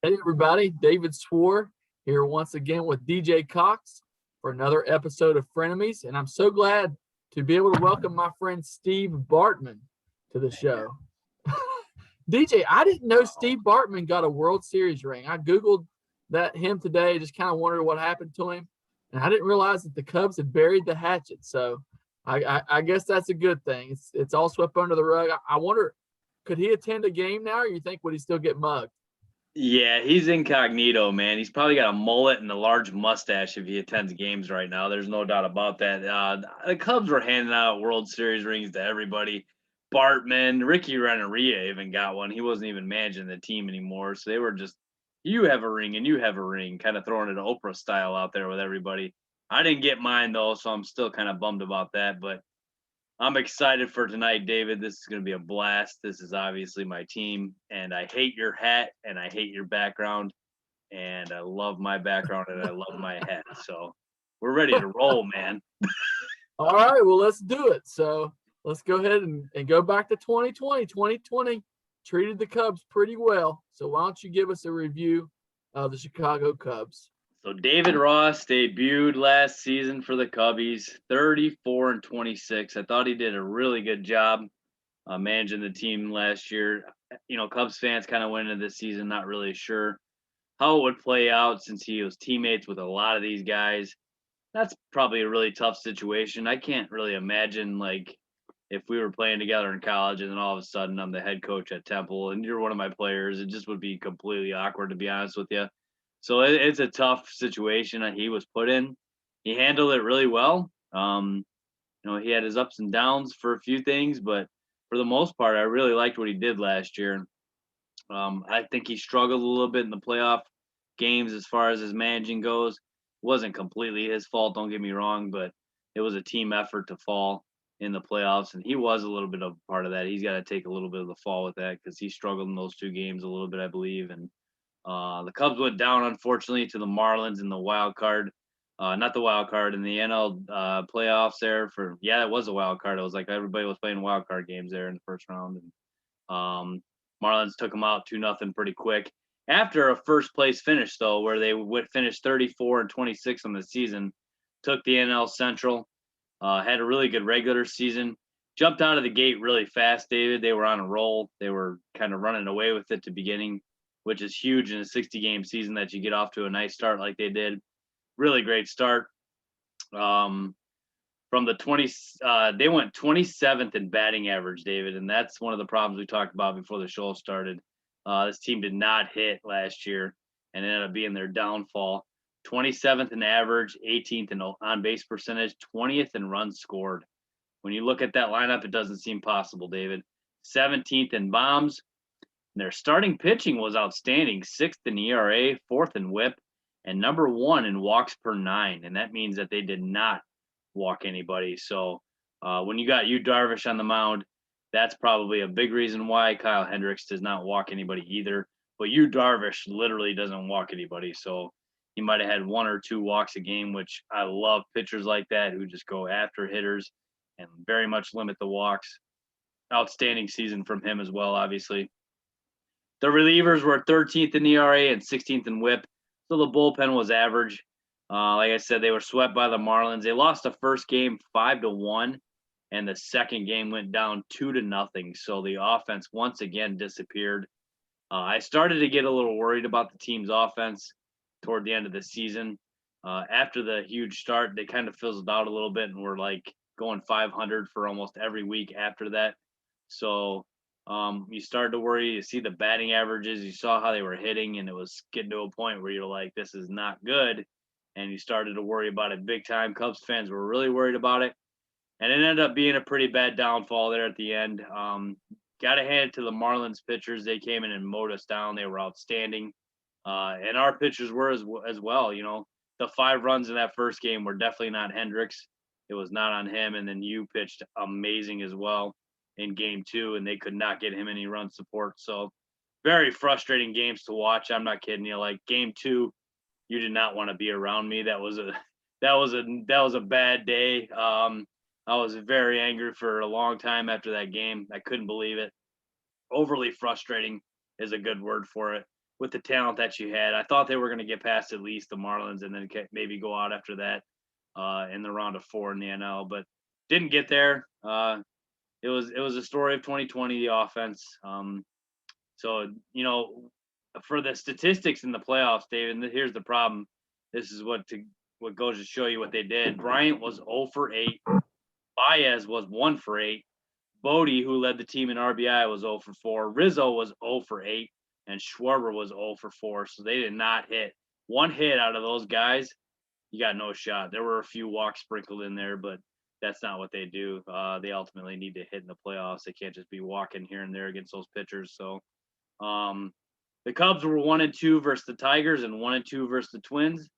Hey everybody, David Swor here once again with DJ Cox for another episode of Frenemies, and I'm so glad to be able to welcome my friend Steve Bartman to the show. DJ, I didn't know Steve Bartman got a World Series ring. I googled that him today, just kind of wondered what happened to him, and I didn't realize that the Cubs had buried the hatchet. So I guess that's a good thing. It's all swept under the rug. I wonder, could he attend a game now, or you think would he still get mugged? Yeah, he's incognito, man. He's probably got a mullet and a large mustache if he attends games right now. There's no doubt about that. The Cubs were handing out World Series rings to everybody. Bartman, Ricky Renneria even got one. He wasn't even managing the team anymore. So they were just, you have a ring and you have a ring, kind of throwing it Oprah style out there with everybody. I didn't get mine though, so I'm still kind of bummed about that. But I'm excited for tonight, David. This is going to be a blast. This is obviously my team, and I hate your hat and I hate your background, and I love my background and I love my hat. So we're ready to roll, man. All right, well, let's do it. So let's go ahead and go back to 2020. 2020 treated the Cubs pretty well. So why don't you give us a review of the Chicago Cubs? So David Ross debuted last season for the Cubbies, 34 and 26. I thought he did a really good job managing the team last year. Cubs fans kind of went into this season not really sure how it would play out since he was teammates with a lot of these guys. That's probably a really tough situation. I can't really imagine like if we were playing together in college and then all of a sudden I'm the head coach at Temple and you're one of my players. It just would be completely awkward to be honest with you. So it's a tough situation that he was put in. He handled it really well. He had his ups and downs for a few things, but for the most part, I really liked what he did last year. I think he struggled a little bit in the playoff games as far as his managing goes. Wasn't completely his fault, don't get me wrong, but it was a team effort to fall in the playoffs, and he was a little bit of a part of that. He's got to take a little bit of the fall with that because he struggled in those two games a little bit, I believe. And the Cubs went down, unfortunately, to the Marlins in the wild card. Not the wild card in the NL playoffs there for it was a wild card. It was like everybody was playing wild card games there in the first round, and Marlins took them out 2-0 pretty quick. After a first place finish though, where they would finish 34 and 26 on the season, took the NL Central, had a really good regular season, jumped out of the gate really fast. David, they were on a roll. They were kind of running away with it to beginning, which is huge in a 60-game season that you get off to a nice start like they did. Really great start. From the 20, they went 27th in batting average, David, and that's one of the problems we talked about before the show started. This team did not hit last year, and it ended up being their downfall. 27th in average, 18th in on base percentage, 20th in runs scored. When you look at that lineup, it doesn't seem possible, David. 17th in bombs. Their starting pitching was outstanding, 6th in ERA, 4th in WHIP, and number 1 in walks per 9. And that means that they did not walk anybody. So when you got Yu Darvish on the mound, that's probably a big reason why Kyle Hendricks does not walk anybody either. But Yu Darvish literally doesn't walk anybody. So he might have had 1 or 2 walks a game, which I love pitchers like that who just go after hitters and very much limit the walks. Outstanding season from him as well, obviously. The relievers were 13th in ERA and 16th in WHIP. So the bullpen was average. Like I said, they were swept by the Marlins. They lost the first game 5-1, and the second game went down 2-0. So the offense once again disappeared. I started to get a little worried about the team's offense toward the end of the season. After the huge start, they kind of fizzled out a little bit and were like going 500 for almost every week after that. So you started to worry. You see the batting averages. You saw how they were hitting, and it was getting to a point where you're like, this is not good. And you started to worry about it big time. Cubs fans were really worried about it. And it ended up being a pretty bad downfall there at the end. Got to hand it to the Marlins pitchers. They came in and mowed us down. They were outstanding. And our pitchers were as well. The 5 runs in that first game were definitely not Hendricks. It was not on him. And then you pitched amazing as well in game 2, and they could not get him any run support. So very frustrating games to watch. I'm not kidding you. Like game 2, you did not want to be around me. That was a bad day. I was very angry for a long time after that game. I couldn't believe it. Overly frustrating is a good word for it. with the talent that you had. I thought they were going to get past at least the Marlins and then maybe go out after that in the round of 4 in the NL, but didn't get there. It was a story of 2020, the offense. So, for the statistics in the playoffs, David, here's the problem. This is what goes to show you what they did. Bryant was 0 for 8. Baez was 1 for 8. Bodie, who led the team in RBI, was 0 for 4. Rizzo was 0 for 8. And Schwarber was 0 for 4. So they did not hit. One hit out of those guys, you got no shot. There were a few walks sprinkled in there, but that's not what they do. They ultimately need to hit in the playoffs. They can't just be walking here and there against those pitchers. So the Cubs were 1-2 versus the Tigers and 1-2 versus the Twins.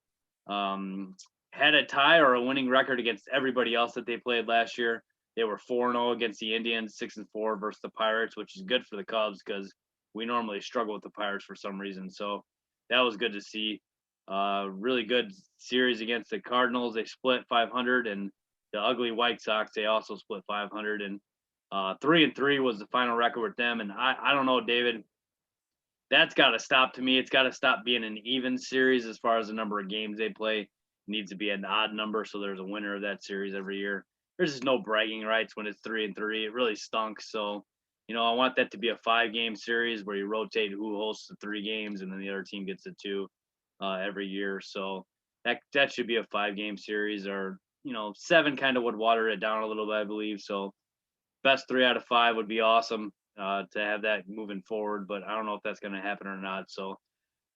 Had a tie or a winning record against everybody else that they played last year. They were 4-0 against the Indians, 6-4 versus the Pirates, which is good for the Cubs because we normally struggle with the Pirates for some reason. So that was good to see. Really good series against the Cardinals. They split 500, and the ugly White Sox, they also split 500. And 3-3 was the final record with them. And I don't know, David. That's got to stop to me. It's got to stop being an even series as far as the number of games they play. It needs to be an odd number so there's a winner of that series every year. There's just no bragging rights when it's 3-3. It really stunk. So, I want that to be a 5-game series where you rotate who hosts the 3 games and then the other team gets the 2 every year. So that should be a 5-game series, or 7 kind of would water it down a little bit, I believe. So best 3 out of 5 would be awesome to have that moving forward, but I don't know if that's going to happen or not. So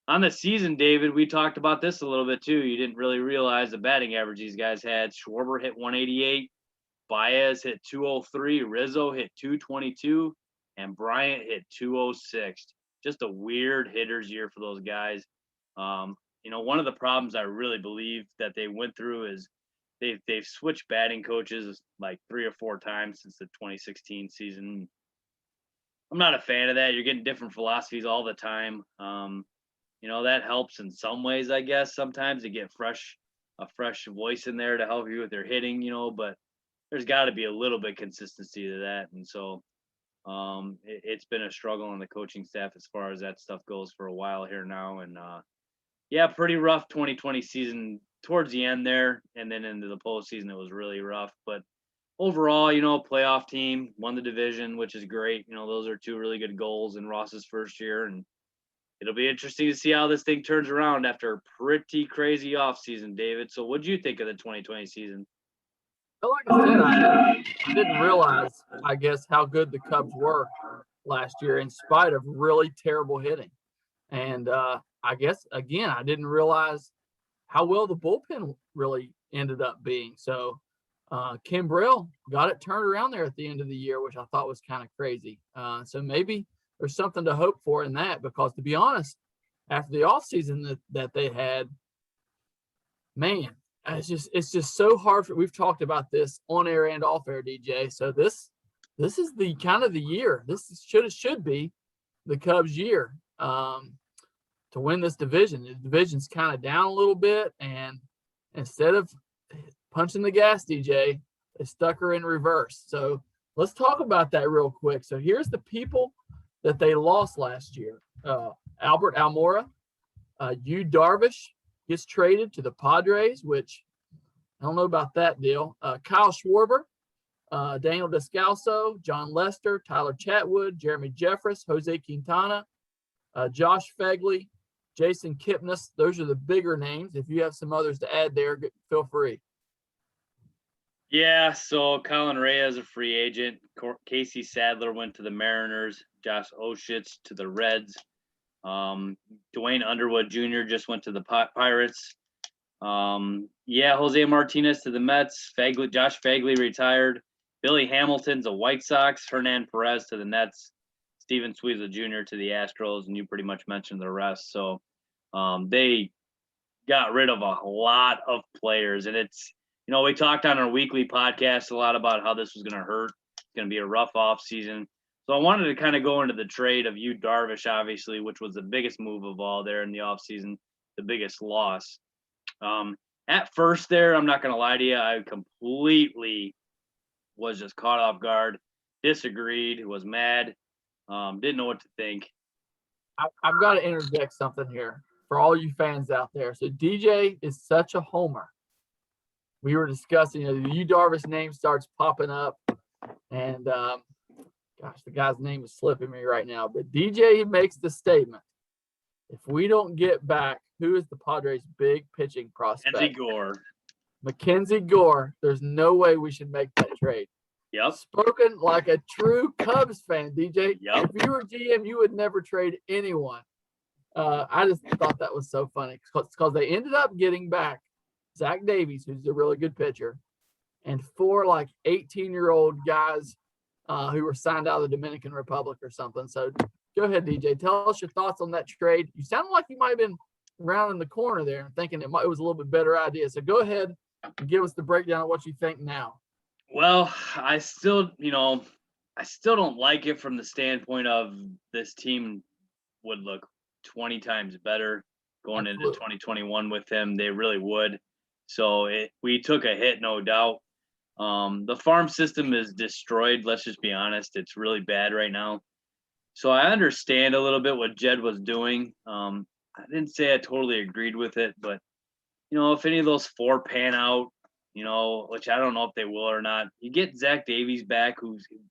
on the season, David, we talked about this a little bit too. You didn't really realize the batting average these guys had. Schwarber hit 188, Baez hit 203, Rizzo hit 222, and Bryant hit 206. Just a weird hitter's year for those guys. One of the problems I really believe that they went through is they've switched batting coaches like 3 or 4 times since the 2016 season. I'm not a fan of that. You're getting different philosophies all the time. That helps in some ways, I guess, sometimes to get a fresh voice in there to help you with their hitting, but there's got to be a little bit consistency to that. And so it's been a struggle on the coaching staff as far as that stuff goes for a while here now. And pretty rough 2020 season towards the end there. And then into the postseason, it was really rough. But overall, playoff team, won the division, which is great. Those are 2 really good goals in Ross's first year. And it'll be interesting to see how this thing turns around after a pretty crazy offseason, David. So what did you think of the 2020 season? But like I said, I didn't realize, I guess, how good the Cubs were last year in spite of really terrible hitting. And I guess, again, I didn't realize how well the bullpen really ended up being. So Kimbrell got it turned around there at the end of the year, which I thought was kind of crazy. So maybe there's something to hope for in that, because to be honest, after the offseason that they had, man, it's just so hard. We've talked about this on air and off air, DJ. So this is the kind of the year. This should be the Cubs' year to win this division. The division's kind of down a little bit, and instead of punching the gas, DJ, they stuck her in reverse. So let's talk about that real quick. So here's the people that they lost last year. Albert Almora, Yu Darvish gets traded to the Padres, which I don't know about that deal. Kyle Schwarber, Daniel Descalso, John Lester, Tyler Chatwood, Jeremy Jeffress, Jose Quintana, Josh Fegley, Jason Kipnis. Those are the bigger names. If you have some others to add there, feel free. Yeah, so Colin Reyes, a free agent. Casey Sadler went to the Mariners. Josh Oshitz to the Reds. Dwayne Underwood Jr. just went to the Pirates. Jose Martinez to the Mets. Josh Fegley retired. Billy Hamilton's a White Sox. Hernan Perez to the Nets. Steven Sweezle Jr. to the Astros, and you pretty much mentioned the rest. So they got rid of a lot of players, and it's, we talked on our weekly podcast a lot about how this was going to hurt. It's going to be a rough off season. So I wanted to kind of go into the trade of Yu Darvish, obviously, which was the biggest move of all there in the offseason, the biggest loss. At first there, I'm not going to lie to you, I completely was just caught off guard, disagreed, was mad, didn't know what to think. I've got to interject something here for all you fans out there. So DJ is such a homer. We were discussing, the Yu Darvish name starts popping up, and gosh, the guy's name is slipping me right now. But DJ makes the statement: if we don't get back, who is the Padres' big pitching prospect? Mackenzie Gore. Mackenzie Gore. There's no way we should make that trade. Yep. Spoken like a true Cubs fan, DJ. Yep. If you were GM, you would never trade anyone. I just thought that was so funny because they ended up getting back Zach Davies, who's a really good pitcher, and 4 like 18-year-old guys who were signed out of the Dominican Republic or something. So go ahead, DJ. Tell us your thoughts on that trade. You sounded like you might have been rounding the corner there and thinking it was a little bit better idea. So go ahead and give us the breakdown of what you think now. Well, I still don't like it from the standpoint of this team would look 20 times better going into 2021 with him. They really would. So we took a hit, no doubt. The farm system is destroyed. Let's just be honest. It's really bad right now. So I understand a little bit what Jed was doing. I didn't say I totally agreed with it, but if any of those 4 pan out, which I don't know if they will or not, you get Zach Davies back,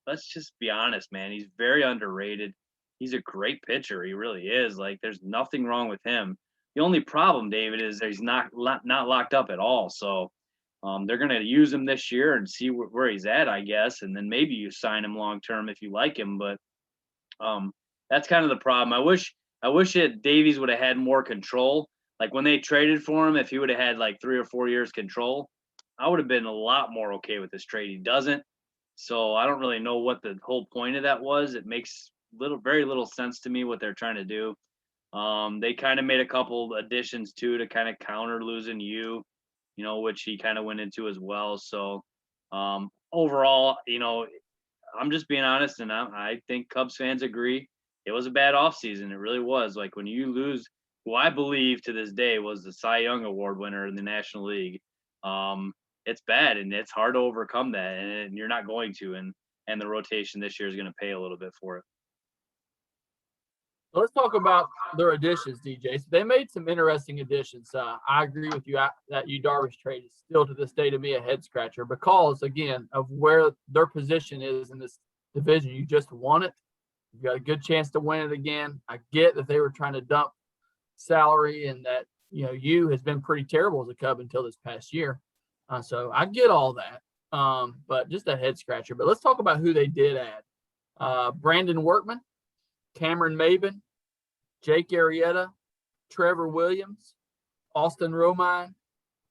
let's just be honest, man, he's very underrated. He's a great pitcher. He really is. Like, there's nothing wrong with him. The only problem, David, is that he's not locked up at all. So they're going to use him this year and see where he's at, I guess. And then maybe you sign him long-term if you like him. But that's kind of the problem. I wish that Davies would have had more control. Like when they traded for him, if he would have had like 3 or 4 years control, I would have been a lot more okay with this trade. He doesn't. So I don't really know what the whole point of that was. It makes very little sense to me what they're trying to do. They kind of made a couple additions too to kind of counter losing which he kind of went into as well. So overall, I'm just being honest, and I think Cubs fans agree. It was a bad offseason. It really was. Like when you lose who I believe to this day was the Cy Young Award winner in the National League, it's bad and it's hard to overcome that, and you're not going to. And the rotation this year is going to pay a little bit for it. Let's talk about their additions, DJ. So they made some interesting additions. I agree with you that Yu Darvish trade is still to this day to me a head scratcher because, again, of where their position is in this division. You just won it. You've got a good chance to win it again. I get that they were trying to dump salary and that, Yu has been pretty terrible as a Cub until this past year. So I get all that, but just a head scratcher. But let's talk about who they did add. Brandon Workman, Cameron Maben, Jake Arrieta, Trevor Williams, Austin Romine,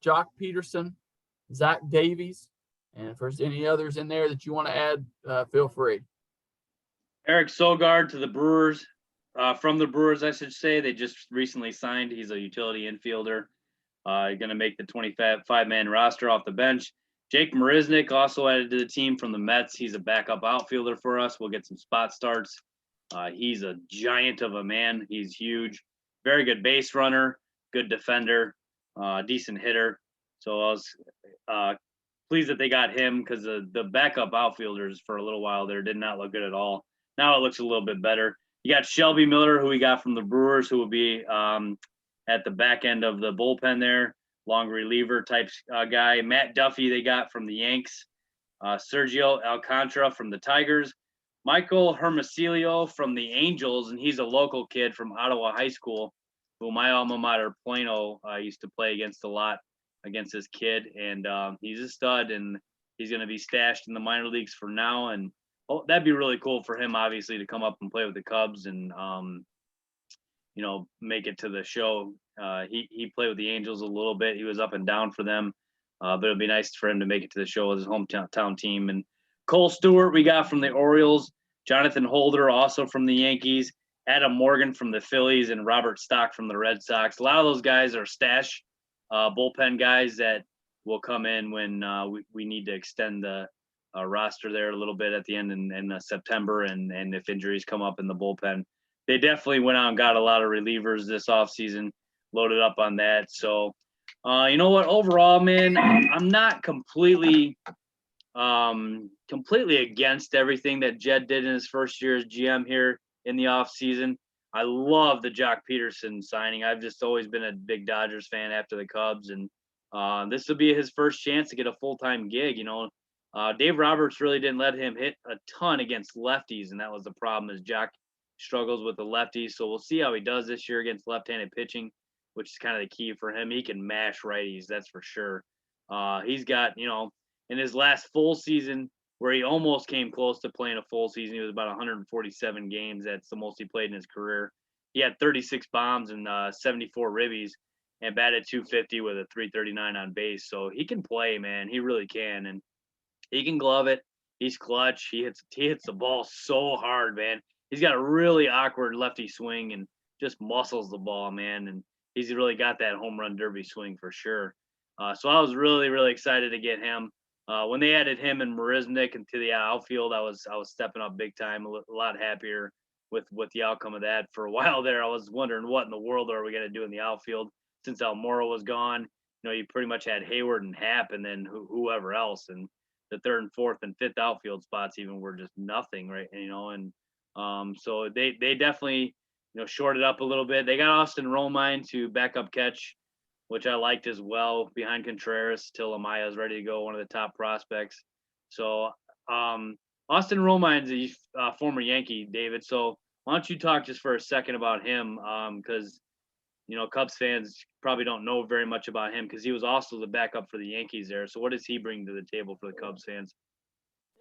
Jock Peterson, Zach Davies. And if there's any others in there that you want to add, feel free. Eric Sogard to the Brewers, from the Brewers, I should say. They just recently signed. He's a utility infielder. Going to make the 25-man roster off the bench. Jake Marisnick also added to the team from the Mets. He's a backup outfielder for us. We'll get some spot starts. He's a giant of a man. He's huge. Very good base runner, good defender, decent hitter. So I was pleased that they got him because the backup outfielders for a little while there did not look good at all. Now it looks a little bit better. You got Shelby Miller, who we got from the Brewers, who will be at the back end of the bullpen there, long reliever type guy. Matt Duffy they got from the Yanks. Sergio Alcantara from the Tigers. Michael Hermosillo from the Angels, and he's a local kid from Ottawa High School, who my alma mater, Plano, used to play against a lot against this kid. And he's a stud, and he's going to be stashed in the minor leagues for now. And that'd be really cool for him, obviously, to come up and play with the Cubs and, make it to the show. He played with the Angels a little bit. He was up and down for them. But it'd be nice for him to make it to the show with his hometown team. And Cole Stewart we got from the Orioles, Jonathan Holder also from the Yankees, Adam Morgan from the Phillies, and Robert Stock from the Red Sox. A lot of those guys are stash bullpen guys that will come in when we need to extend the roster there a little bit at the end in September, and if injuries come up in the bullpen. They definitely went out and got a lot of relievers this offseason, loaded up on that. So, you know what? Overall, man, I'm not completely against everything that Jed did in his first year as GM here in the offseason. I love the Jock Peterson signing. I've just always been a big Dodgers fan after the Cubs, and this will be his first chance to get a full-time gig. Dave Roberts really didn't let him hit a ton against lefties, and that was the problem. Is Jock struggles with the lefties, so we'll see how he does this year against left-handed pitching, which is kind of the key for him. He can mash righties, that's for sure. He's got, in his last full season, where he almost came close to playing a full season. He was about 147 games. That's the most he played in his career. He had 36 bombs and 74 ribbies and batted 250 with a 339 on base. So he can play, man. He really can. And he can glove it. He's clutch. He hits the ball so hard, man. He's got a really awkward lefty swing and just muscles the ball, man. And he's really got that home run derby swing for sure. So I was really, really excited to get him. When they added him and Marisnik into the outfield, I was stepping up big time. A lot happier with the outcome of that. For a while there, I was wondering what in the world are we going to do in the outfield since Almora was gone. You pretty much had Hayward and Happ, and then whoever else, and the third and fourth and fifth outfield spots even were just nothing, right? So they definitely shorted up a little bit. They got Austin Romine to back up catch, which I liked as well, behind Contreras till Amaya is ready to go, one of the top prospects. So Austin Romine's a former Yankee, David. So why don't you talk just for a second about him? Because Cubs fans probably don't know very much about him because he was also the backup for the Yankees there. So what does he bring to the table for the Cubs fans?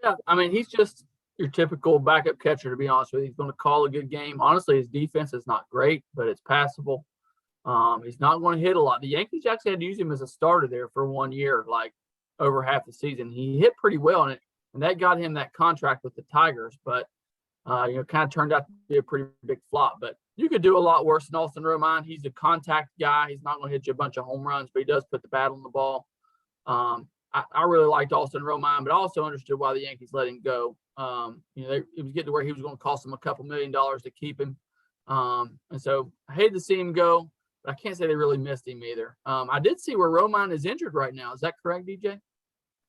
Yeah, I mean, he's just your typical backup catcher, to be honest with you. He's going to call a good game. Honestly, his defense is not great, but it's passable. He's not going to hit a lot. The Yankees actually had to use him as a starter there for 1 year, like over half the season. He hit pretty well in it, and that got him that contract with the Tigers, but kind of turned out to be a pretty big flop. But you could do a lot worse than Austin Romine. He's a contact guy. He's not going to hit you a bunch of home runs, but he does put the bat on the ball. I really liked Austin Romine, but I also understood why the Yankees let him go. It was getting to where he was going to cost them a couple $1 million to keep him. And so I hated to see him go, but I can't say they really missed him either. I did see where Romine is injured right now. Is that correct, DJ?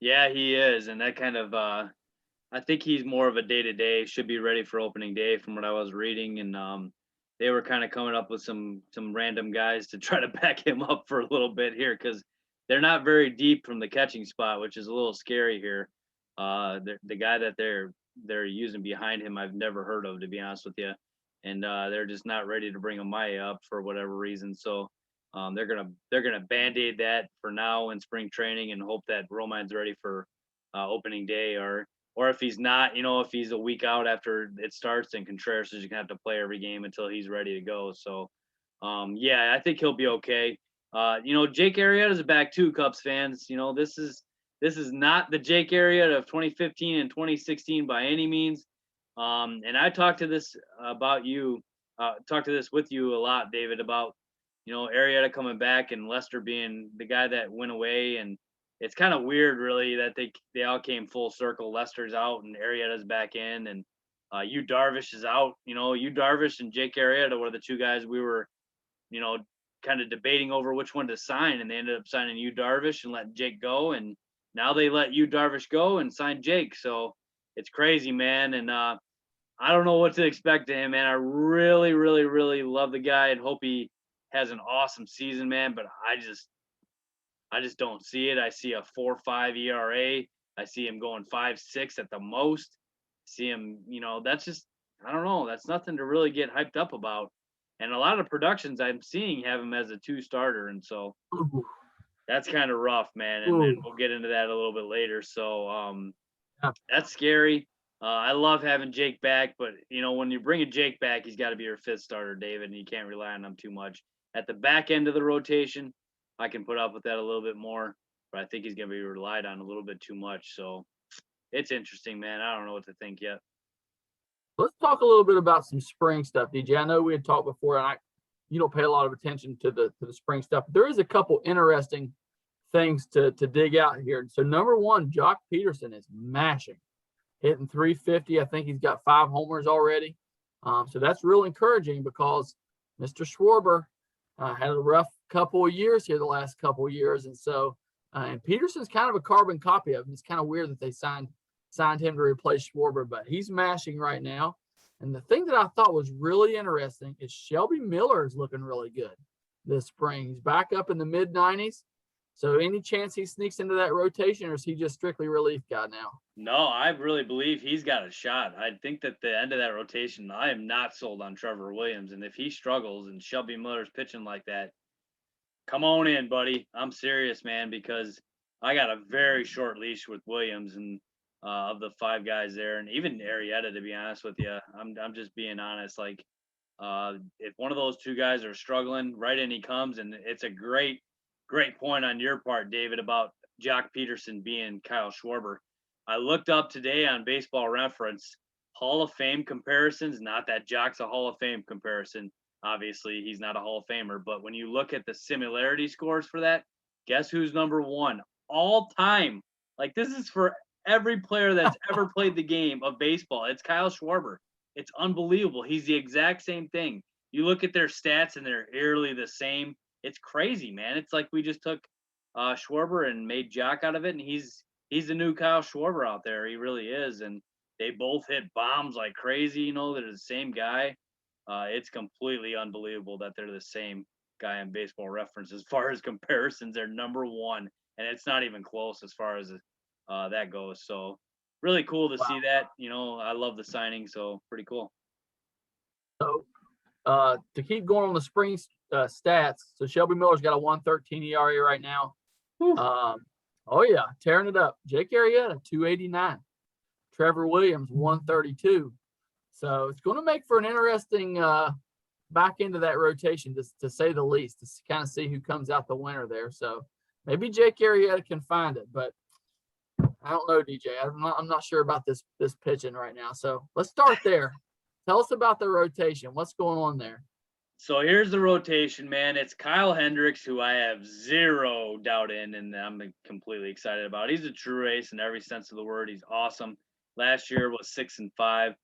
Yeah, he is. And that kind of, I think he's more of a day-to-day, should be ready for opening day from what I was reading. And they were kind of coming up with some random guys to try to back him up for a little bit here because they're not very deep from the catching spot, which is a little scary here. The guy that they're using behind him, I've never heard of, to be honest with you. And they're just not ready to bring Amaya up for whatever reason. So they're gonna band-aid that for now in spring training and hope that Romine's ready for opening day, or if he's not, if he's a week out after it starts, then Contreras is gonna have to play every game until he's ready to go. So I think he'll be okay. Jake Arrieta is back too, Cubs fans. This is not the Jake Arrieta of 2015 and 2016 by any means. And I talked to this with you a lot, David, about Arrieta coming back and Lester being the guy that went away, and it's kind of weird, really, that they all came full circle. Lester's out and Arrieta's back in, and Yu Darvish is out. Yu Darvish and Jake Arrieta were the two guys we were, kind of debating over which one to sign, and they ended up signing Yu Darvish and letting Jake go, and now they let Yu Darvish go and sign Jake. So it's crazy, man, and I don't know what to expect to him, man. I really, really, really love the guy and hope he has an awesome season, man. But I just don't see it. I see a 4.5 ERA. I see him going 5.6 at the most. See him, that's just, I don't know. That's nothing to really get hyped up about. And a lot of productions I'm seeing have him as a 2 starter, and so that's kind of rough, man. And we'll get into that a little bit later. So that's scary. I love having Jake back, but when you bring a Jake back, he's got to be your 5th starter, David, and you can't rely on him too much. At the back end of the rotation, I can put up with that a little bit more, but I think he's going to be relied on a little bit too much. So it's interesting, man. I don't know what to think yet. Let's talk a little bit about some spring stuff, DJ. I know we had talked before, and you don't pay a lot of attention to the spring stuff. But there is a couple interesting things to dig out here. So number one, Jock Peterson is mashing, hitting 350. I think he's got 5 homers already. So that's real encouraging because Mr. Schwarber had a rough couple of years here the last couple of years. And so and Peterson's kind of a carbon copy of him. It's kind of weird that they signed him to replace Schwarber, but he's mashing right now. And the thing that I thought was really interesting is Shelby Miller is looking really good this spring. He's back up in the mid 90s. So any chance he sneaks into that rotation, or is he just strictly relief guy now? No, I really believe he's got a shot. I think that the end of that rotation, I am not sold on Trevor Williams. And if he struggles and Shelby Miller's pitching like that, come on in, buddy. I'm serious, man, because I got a very short leash with Williams and of the five guys there, and even Arrieta, to be honest with you. I'm just being honest. Like, if one of those two guys are struggling, right in he comes, and it's a great point on your part, David, about Jock Peterson being Kyle Schwarber. I looked up today on Baseball Reference Hall of Fame comparisons. Not that Jock's a Hall of Fame comparison. Obviously, he's not a Hall of Famer, but when you look at the similarity scores for that, guess who's number one all time? Like, this is for every player that's ever played the game of baseball. It's Kyle Schwarber. It's unbelievable. He's the exact same thing. You look at their stats and they're eerily the same. It's crazy, man. It's like we just took Schwarber and made Jock out of it, and he's the new Kyle Schwarber out there. He really is, and they both hit bombs like crazy. You know, they're the same guy. It's completely unbelievable that they're the same guy in Baseball Reference as far as comparisons. They're number one, and it's not even close as far as that goes. So really cool to see that. You know, I love the signing, so pretty cool. So to keep going on the spring stats, so Shelby Miller's got a 1.13 ERA right now. Oh yeah, tearing it up. Jake Arrieta 2.89, Trevor Williams 1.32. So it's going to make for an interesting back into that rotation, to say the least, to kind of see who comes out the winner there. So maybe Jake Arrieta can find it, but I don't know, DJ. I'm not sure about this pitching right now. So let's start there. Tell us about the rotation. What's going on there? So here's the rotation, man. It's Kyle Hendricks, who I have zero doubt in, and I'm completely excited about. He's a true ace in every sense of the word. He's awesome. Last year was 6-5.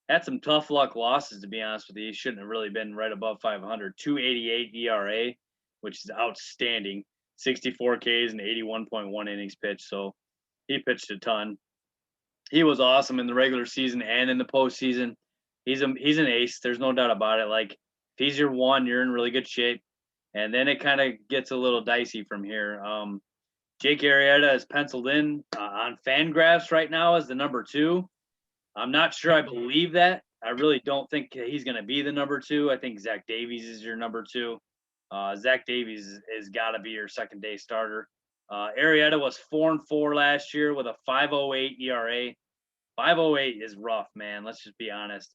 Had some tough luck losses, to be honest with you. He shouldn't have really been right above 500. 2.88 ERA, which is outstanding. 64 Ks and 81.1 innings pitched. So he pitched a ton. He was awesome in the regular season and in the postseason. He's an ace. There's no doubt about it. Like, if he's your one, you're in really good shape. And then it kind of gets a little dicey from here. Jake Arrieta is penciled in on Fangraphs right now as the number 2. I'm not sure I believe that. I really don't think he's going to be the number 2. I think Zach Davies is your number 2. Zach Davies has got to be your second day starter. Arrieta was 4-4 last year with a 5.08 ERA. 5.08 is rough, man. Let's just be honest.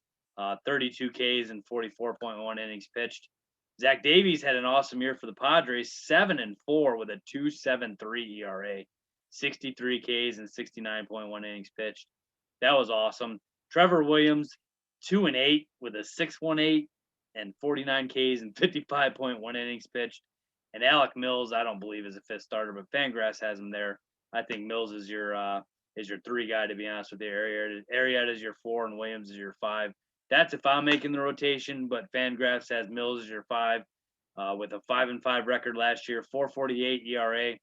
32 Ks and 44.1 innings pitched. Zach Davies had an awesome year for the Padres, 7-4 with a 2.73 ERA, 63 Ks and 69.1 innings pitched. That was awesome. Trevor Williams, 2-8 with a 6.18 and 49 Ks and 55.1 innings pitched. And Alec Mills, I don't believe is a fifth starter, but Fangraphs has him there. I think Mills is your 3 guy, to be honest with you. Arrieta is your 4 and Williams is your 5. That's if I'm making the rotation, but Fangraphs has Mills as your 5 with a 5-5 record last year, 4.48 ERA,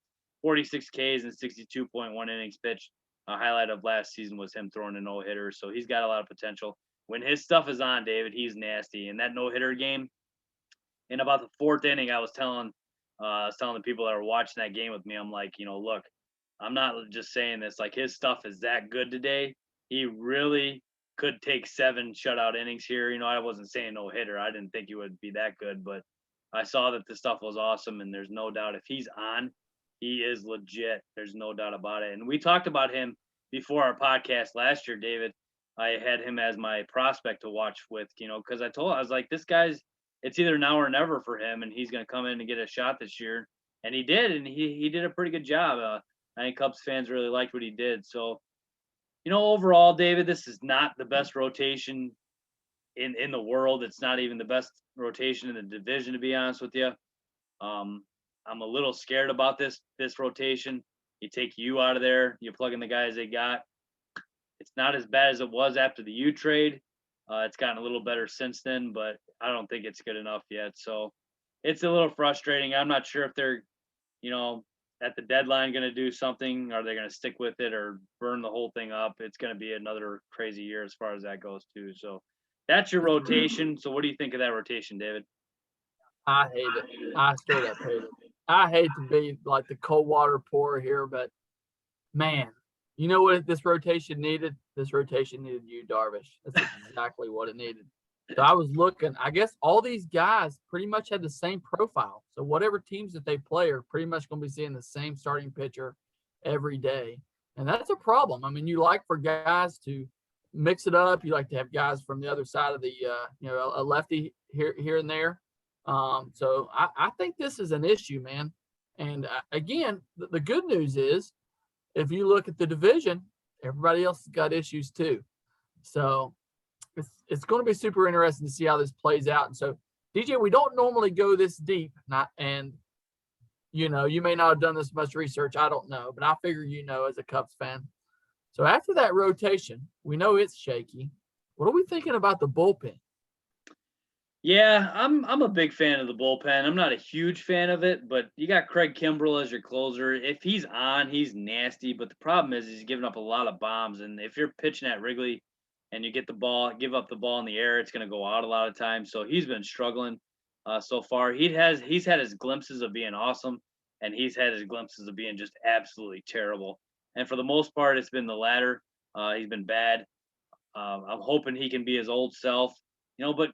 46 Ks and 62.1 innings pitched. A highlight of last season was him throwing a no-hitter, so he's got a lot of potential. When his stuff is on, David, he's nasty. And that no-hitter game, in about the 4th inning, I was telling the people that were watching that game with me, I'm like, look, I'm not just saying this. Like, his stuff is that good today. He really could take 7 shutout innings here. I wasn't saying no hitter. I didn't think he would be that good, but I saw that the stuff was awesome, and there's no doubt if he's on, he is legit. There's no doubt about it. And we talked about him before our podcast last year, David. I had him as my prospect to watch with, because I was like, this guy's, it's either now or never for him, and he's going to come in and get a shot this year. And he did, and he did a pretty good job. I think Cubs fans really liked what he did. So, overall, David, this is not the best rotation in the world. It's not even the best rotation in the division, to be honest with you. I'm a little scared about this rotation. You take you out of there, you plug in the guys they got. It's not as bad as it was after the U trade. It's gotten a little better since then, but I don't think it's good enough yet. So it's a little frustrating. I'm not sure if they're, at the deadline going to do something. Are they going to stick with it or burn the whole thing up? It's going to be another crazy year as far as that goes too. So That's your rotation. So what do you think of that rotation, David? I hate it. I straight up hate it. I hate to be like the cold water pourer here, but man, you know what this rotation needed? This rotation needed you, Darvish. That's exactly what it needed. So I was looking, I guess all these guys pretty much had the same profile. So whatever teams that they play are pretty much going to be seeing the same starting pitcher every day. And that's a problem. I mean, you like for guys to mix it up. You like to have guys from the other side of the, a lefty here and there. So I think this is an issue, man. And again, the good news is if you look at the division, everybody else has got issues too. So it's going to be super interesting to see how this plays out. And so, DJ, we don't normally go this deep, and you may not have done this much research. I don't know, but I figure as a Cubs fan. So after that rotation, we know it's shaky. What are we thinking about the bullpen? Yeah, I'm a big fan of the bullpen. I'm not a huge fan of it, but you got Craig Kimbrell as your closer. If he's on, he's nasty. But the problem is he's giving up a lot of bombs. And if you're pitching at Wrigley and you get the ball, give up the ball in the air, it's going to go out a lot of times. So he's been struggling so far. He's had his glimpses of being awesome, and he's had his glimpses of being just absolutely terrible. And for the most part, it's been the latter. He's been bad. I'm hoping he can be his old self, but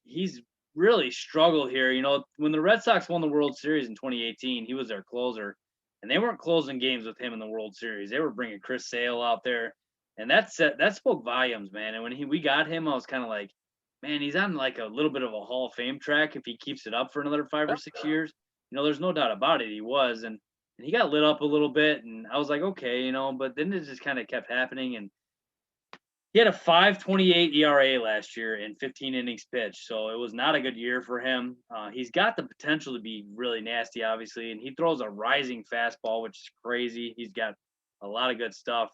he's really struggled here. When the Red Sox won the World Series in 2018, he was their closer, and they weren't closing games with him in the World Series. They were bringing Chris Sale out there, and that spoke volumes, man. And when we got him, I was kind of like, man, he's on like a little bit of a Hall of Fame track if he keeps it up for another 5 or 6 years. There's no doubt about it. He was, and he got lit up a little bit, and I was like, okay, but then it just kind of kept happening, and he had a 5.28 ERA last year in 15 innings pitched, so it was not a good year for him. He's got the potential to be really nasty, obviously, and he throws a rising fastball, which is crazy. He's got a lot of good stuff.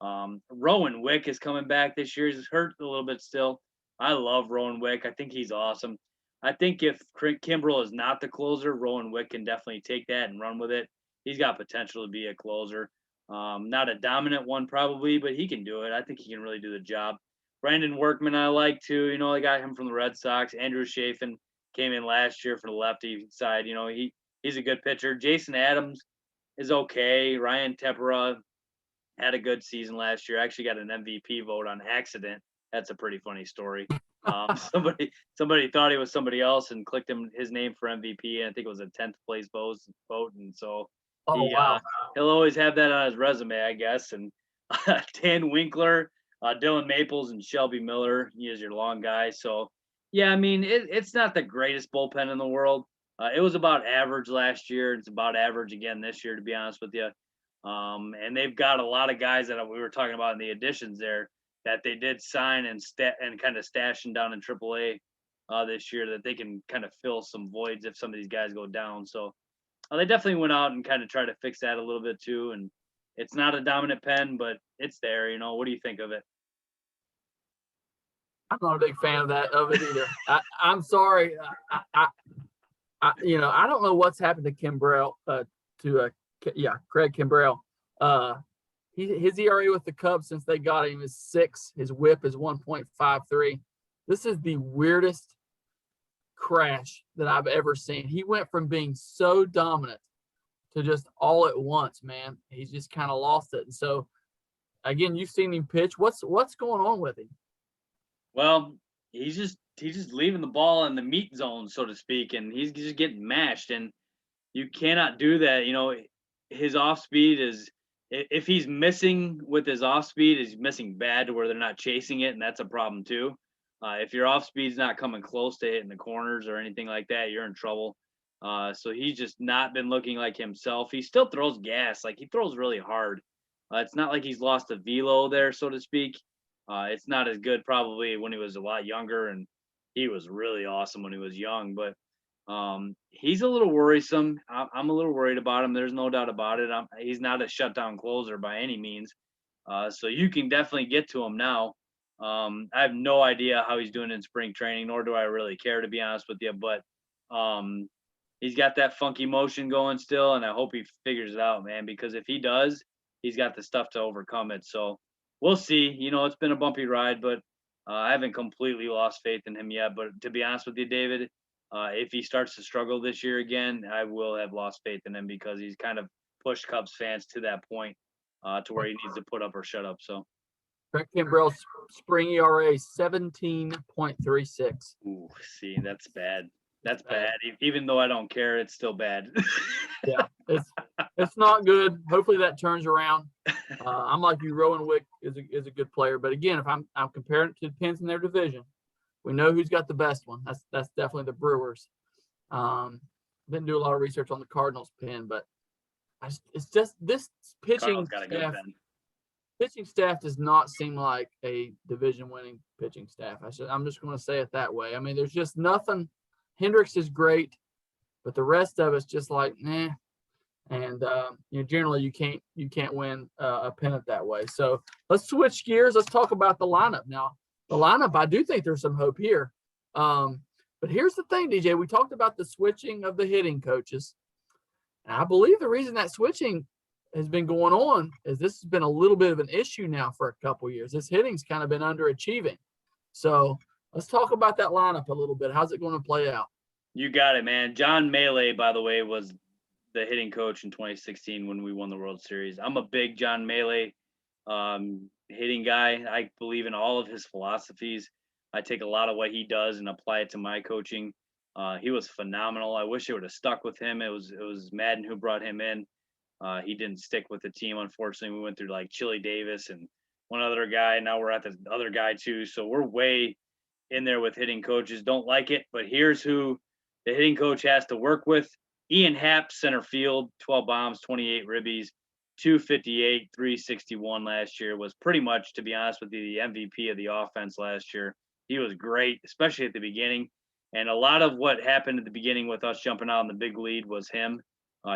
Rowan Wick is coming back this year. He's hurt a little bit still. I love Rowan Wick. I think he's awesome. I think if Kimbrell is not the closer, Rowan Wick can definitely take that and run with it. He's got potential to be a closer. Not a dominant one probably, but he can do it. I think he can really do the job. Brandon Workman I like too. I got him from the Red Sox. Andrew Chafin came in last year for the lefty side. He's a good pitcher. Jason Adams is okay. Ryan Tepera had a good season last year. Actually got an MVP vote on accident. That's a pretty funny story. Somebody thought he was somebody else and clicked his name for MVP, and I think it was a 10th place vote, and so Wow. He'll always have that on his resume, I guess. And Dan Winkler, Dylan Maples, and Shelby Miller, he is your long guy. So, yeah, I mean, it's not the greatest bullpen in the world. It was about average last year. It's about average again this year, to be honest with you. And they've got a lot of guys that we were talking about in the additions there that they did sign and kind of stashing down in AAA this year that they can kind of fill some voids if some of these guys go down. So they definitely went out and kind of tried to fix that a little bit too. And it's not a dominant pen, but it's there. What do you think of it? I'm not a big fan of it either. I'm sorry. I don't know what's happened to Kimbrell, Craig Kimbrell. His ERA with the Cubs since they got him is 6. His WHIP is 1.53. This is the weirdest crash that I've ever seen. He went from being so dominant to just all at once, man. He's just kind of lost it. And so, again, you've seen him pitch. What's going on with him? Well, he's just leaving the ball in the meat zone, so to speak, and he's just getting mashed. And you cannot do that. His off speed is, if he's missing with his off speed, he's missing bad to where they're not chasing it, and that's a problem too. If your off speed's not coming close to hitting the corners or anything like that, you're in trouble. So he's just not been looking like himself. He still throws gas, like he throws really hard. It's not like he's lost a velo there, so to speak. It's not as good probably when he was a lot younger, and he was really awesome when he was young. But he's a little worrisome. I'm a little worried about him. There's no doubt about it. He's not a shutdown closer by any means. So you can definitely get to him now. I have no idea how he's doing in spring training, nor do I really care, to be honest with you. But he's got that funky motion going still, and I hope he figures it out, man, because if he does, he's got the stuff to overcome it. So we'll see. It's been a bumpy ride, but I haven't completely lost faith in him yet, but to be honest with you, David, if he starts to struggle this year again, I will have lost faith in him because he's kind of pushed Cubs fans to that point to where he needs to put up or shut up. So, Trent Kimbrell's spring ERA 17.36. ooh, see, that's bad. That's bad. Even though I don't care, it's still bad. Yeah, it's not good. Hopefully that turns around. I'm like you, Rowan Wick is a good player, but again, if I'm comparing it to the Pens in their division, we know who's got the best one. That's definitely the Brewers. Didn't do a lot of research on the Cardinals pen, but it's just this pitching got a good staff. pen. Pitching staff does not seem like a division-winning pitching staff. I'm just going to say it that way. I mean, there's just nothing. Hendricks is great, but the rest of it's just like, nah. And generally you can't win a pennant that way. So let's switch gears. Let's talk about the lineup now. The lineup, I do think there's some hope here. But here's the thing, DJ. We talked about the switching of the hitting coaches, and I believe the reason that switching has been going on is this has been a little bit of an issue now for a couple of years. This hitting's kind of been underachieving. So let's talk about that lineup a little bit. How's it going to play out? You got it, man. John Melee, by the way, was the hitting coach in 2016 when we won the World Series. I'm a big John Melee hitting guy. I believe in all of his philosophies. I take a lot of what he does and apply it to my coaching. He was phenomenal. I wish it would have stuck with him. It was Madden who brought him in. He didn't stick with the team, unfortunately. We went through like Chili Davis and one other guy. Now we're at the other guy too. So we're way in there with hitting coaches. Don't like it, but here's who the hitting coach has to work with. Ian Happ, center field, 12 bombs, 28 ribbies, 258, 361 last year. Was pretty much, to be honest with you, the MVP of the offense last year. He was great, especially at the beginning. And a lot of what happened at the beginning with us jumping out in the big lead was him.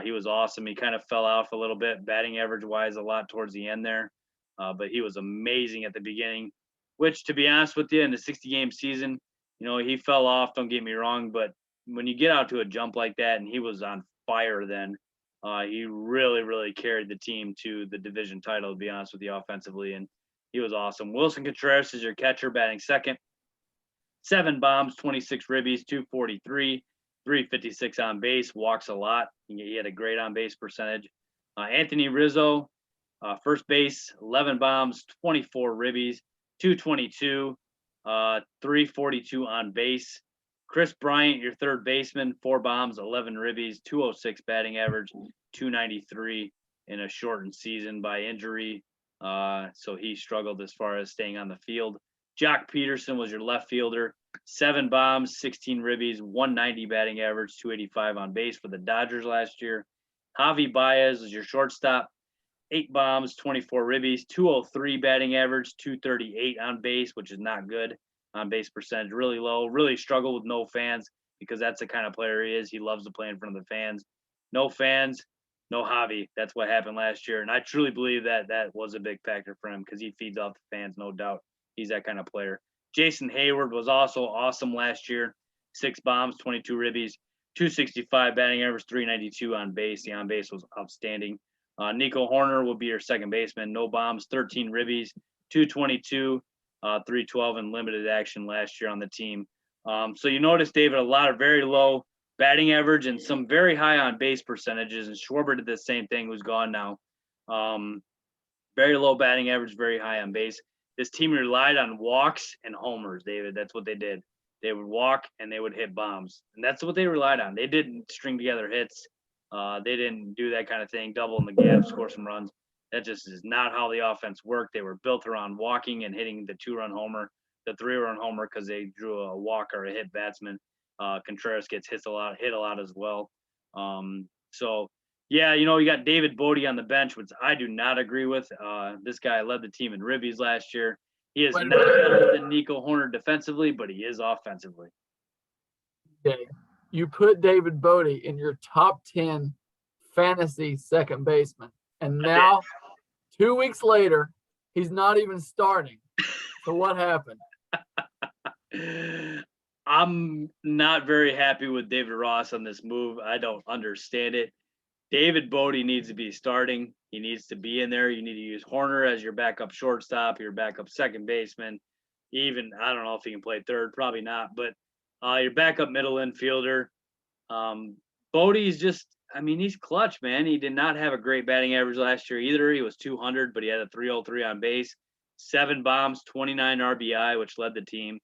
He was awesome. He kind of fell off a little bit, batting average wise, a lot towards the end there. But he was amazing at the beginning, which, to be honest with you, in the 60-game season, he fell off. Don't get me wrong, but when you get out to a jump like that, and he was on fire then, he really, really carried the team to the division title, to be honest with you, offensively, and he was awesome. Wilson Contreras is your catcher, batting second. 7 bombs, 26 ribbies, 243, 356 on base, walks a lot. He had a great on base percentage. Anthony Rizzo, first base, 11 bombs, 24 ribbies, 222, 342 on base. Chris Bryant, your third baseman, 4 bombs, 11 ribbies, 206 batting average, 293 in a shortened season by injury. So he struggled as far as staying on the field. Jock Peterson was your left fielder, 7 bombs, 16 ribbies, 190 batting average, 285 on base for the Dodgers last year. Javi Baez was your shortstop, 8 bombs, 24 ribbies, 203 batting average, 238 on base, which is not good. On base percentage, really low, really struggled with no fans because that's the kind of player he is. He loves to play in front of the fans. No fans, no Javi. That's what happened last year. And I truly believe that was a big factor for him because he feeds off the fans, no doubt. He's that kind of player. Jason Hayward was also awesome last year. 6 bombs, 22 ribbies, 265 batting average, 392 on base. The on base was outstanding. Nico Horner will be your second baseman. No bombs, 13 ribbies, 222, 312 in limited action last year on the team. So you notice, David, a lot of very low batting average and some very high on base percentages. And Schwarber did the same thing, who's gone now. Very low batting average, very high on base. This team relied on walks and homers, David. That's what they did. They would walk and they would hit bombs. And that's what they relied on. They didn't string together hits. They didn't do that kind of thing, double in the gap, score some runs. That just is not how the offense worked. They were built around walking and hitting the 2-run homer, the 3-run homer because they drew a walk or a hit batsman. Contreras gets hit a lot as well. So, yeah, you got David Bodie on the bench, which I do not agree with. This guy led the team in ribbies last year. He is not better than Nico Horner defensively, but he is offensively. Okay. You put David Bodie in your top 10 fantasy second baseman. And now, 2 weeks later, he's not even starting. So what happened? I'm not very happy with David Ross on this move. I don't understand it. David Bodie needs to be starting. He needs to be in there. You need to use Horner as your backup shortstop, your backup second baseman. even I don't know if he can play third, probably not. But your backup middle infielder, Bodie's just, I mean, he's clutch, man. He did not have a great batting average last year either. He was 200, but he had a 303 on base, 7 bombs, 29 RBI, which led the team.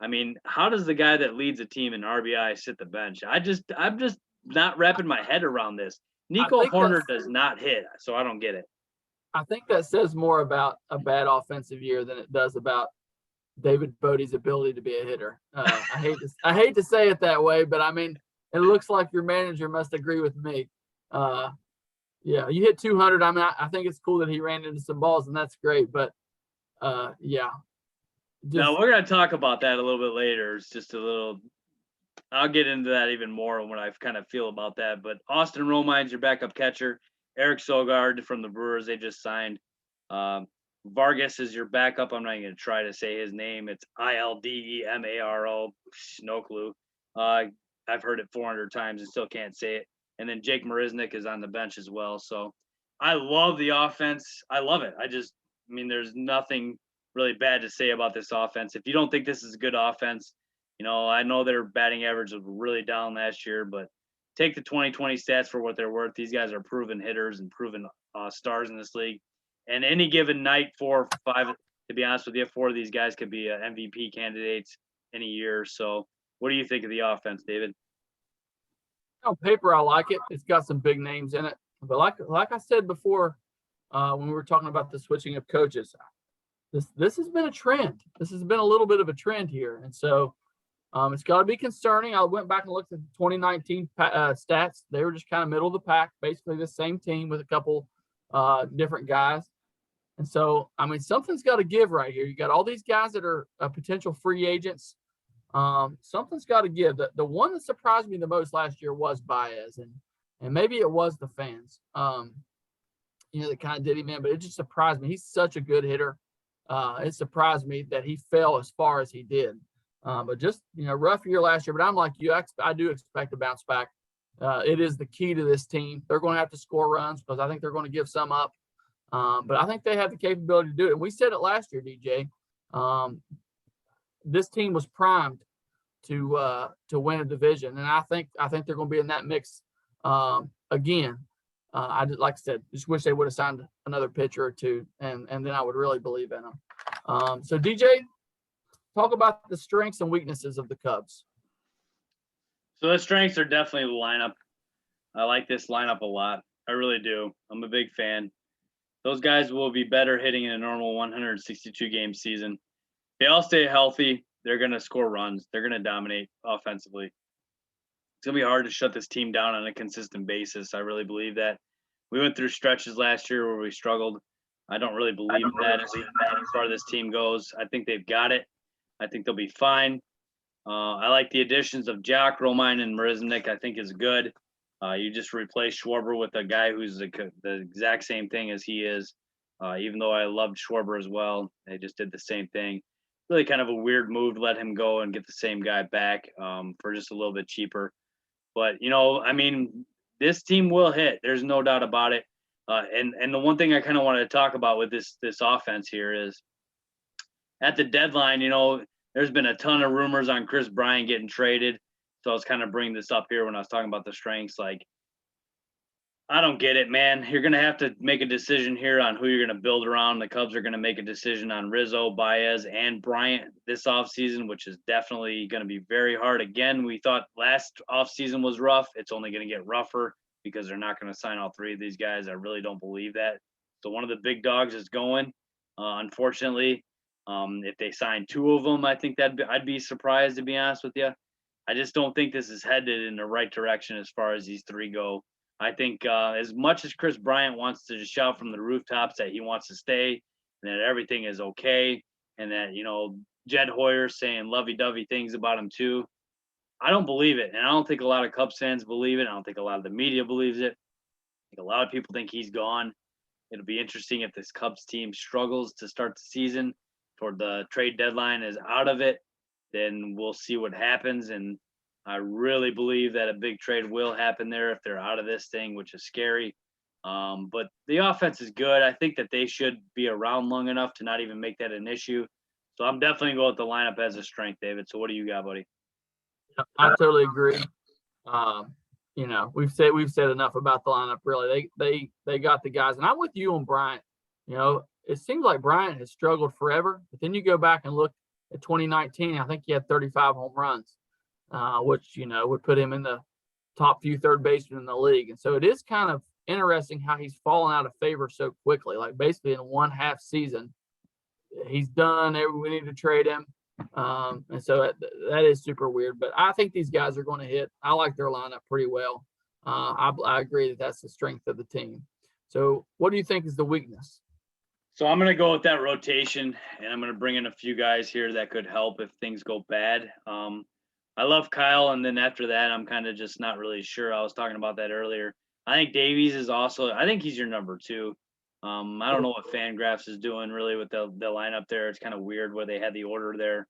I mean, how does the guy that leads a team in RBI sit the bench? I'm just not wrapping my head around this. Nico Horner does not hit, so I don't get it. I think that says more about a bad offensive year than it does about David Bodie's ability to be a hitter. I hate to say it that way, but I mean, it looks like your manager must agree with me. Yeah, you hit 200. I mean, I think it's cool that he ran into some balls, and that's great. But yeah. No, we're gonna talk about that a little bit later. It's just a little. I'll get into that even more when I kind of feel about that. But Austin Romine's your backup catcher. Eric Sogard from the Brewers, they just signed. Vargas is your backup. I'm not even going to try to say his name. It's Ildemaro. No clue. I've heard it 400 times and still can't say it. And then Jake Marisnik is on the bench as well. So I love the offense. I love it. I mean, there's nothing really bad to say about this offense. If you don't think this is a good offense, I know their batting average was really down last year, but take the 2020 stats for what they're worth. These guys are proven hitters and proven stars in this league. And any given night, 4 or 5, to be honest with you, 4 of these guys could be MVP candidates any year. So what do you think of the offense, David? On paper, I like it. It's got some big names in it. But like I said before, when we were talking about the switching of coaches, this has been a trend. This has been a little bit of a trend here. And so it's got to be concerning. I went back and looked at the 2019 stats. They were just kind of middle of the pack, basically the same team with a couple different guys. And so, I mean, something's got to give right here. You got all these guys that are potential free agents. Something's got to give. The one that surprised me the most last year was Baez, and maybe it was the fans, that kind of did him in, but it just surprised me. He's such a good hitter. It surprised me that he fell as far as he did. But just, rough year last year. But I'm like you, I do expect a bounce back. It is the key to this team. They're going to have to score runs because I think they're going to give some up. But I think they have the capability to do it. And we said it last year, DJ. This team was primed to win a division, and I think they're going to be in that mix again. Like I said, just wish they would have signed another pitcher or two, and then I would really believe in them. So DJ, talk about the strengths and weaknesses of the Cubs. So the strengths are definitely the lineup. I like this lineup a lot. I really do. I'm a big fan. Those guys will be better hitting in a normal 162 game season. They all stay healthy. They're going to score runs. They're going to dominate offensively. It's going to be hard to shut this team down on a consistent basis. I really believe that. We went through stretches last year where we struggled. I don't really believe that as far as this team goes. I think they've got it. I think they'll be fine. I like the additions of Jack, Romine, and Marisnik. I think is good. You just replace Schwarber with a guy who's the exact same thing as he is. Even though I loved Schwarber as well, they just did the same thing. Really kind of a weird move to let him go and get the same guy back for just a little bit cheaper. But, I mean, this team will hit. There's no doubt about it. And the one thing I kind of wanted to talk about with this offense here is at the deadline, there's been a ton of rumors on Chris Bryant getting traded. So I was kind of bringing this up here when I was talking about the strengths. Like, I don't get it, man. You're going to have to make a decision here on who you're going to build around. The Cubs are going to make a decision on Rizzo, Baez, and Bryant this offseason, which is definitely going to be very hard. Again, we thought last offseason was rough. It's only going to get rougher because they're not going to sign all 3 of these guys. I really don't believe that. So one of the big dogs is going, unfortunately. If they sign 2 of them, I think I'd be surprised, to be honest with you. I just don't think this is headed in the right direction as far as these 3 go. I think as much as Chris Bryant wants to just shout from the rooftops that he wants to stay and that everything is okay and that, Jed Hoyer's saying lovey-dovey things about him too, I don't believe it. And I don't think a lot of Cubs fans believe it. I don't think a lot of the media believes it. I think a lot of people think he's gone. It'll be interesting if this Cubs team struggles to start the season toward the trade deadline is out of it, then we'll see what happens. And I really believe that a big trade will happen there if they're out of this thing, which is scary. But the offense is good. I think that they should be around long enough to not even make that an issue. So I'm definitely going with the lineup as a strength, David. So what do you got, buddy? I totally agree. You know, we've said enough about the lineup. Really, they got the guys, and I'm with you on Bryant. You know, it seems like Bryant has struggled forever, but then you go back and look at 2019. I think he had 35 home runs, which would put him in the top few third basemen in the league. And so it is kind of interesting how he's fallen out of favor so quickly. Like basically in one half season, he's done. We need to trade him. And so that is super weird. But I think these guys are going to hit. I like their lineup pretty well. I agree that that's the strength of the team. So what do you think is the weakness? So I'm going to go with that rotation, and I'm going to bring in a few guys here that could help if things go bad. I love Kyle, and then after that, I'm kind of just not really sure. I was talking about that earlier. I think Davies is also. I think he's your number 2. I don't know what Fangraphs is doing really with the lineup there. It's kind of weird where they had the order there.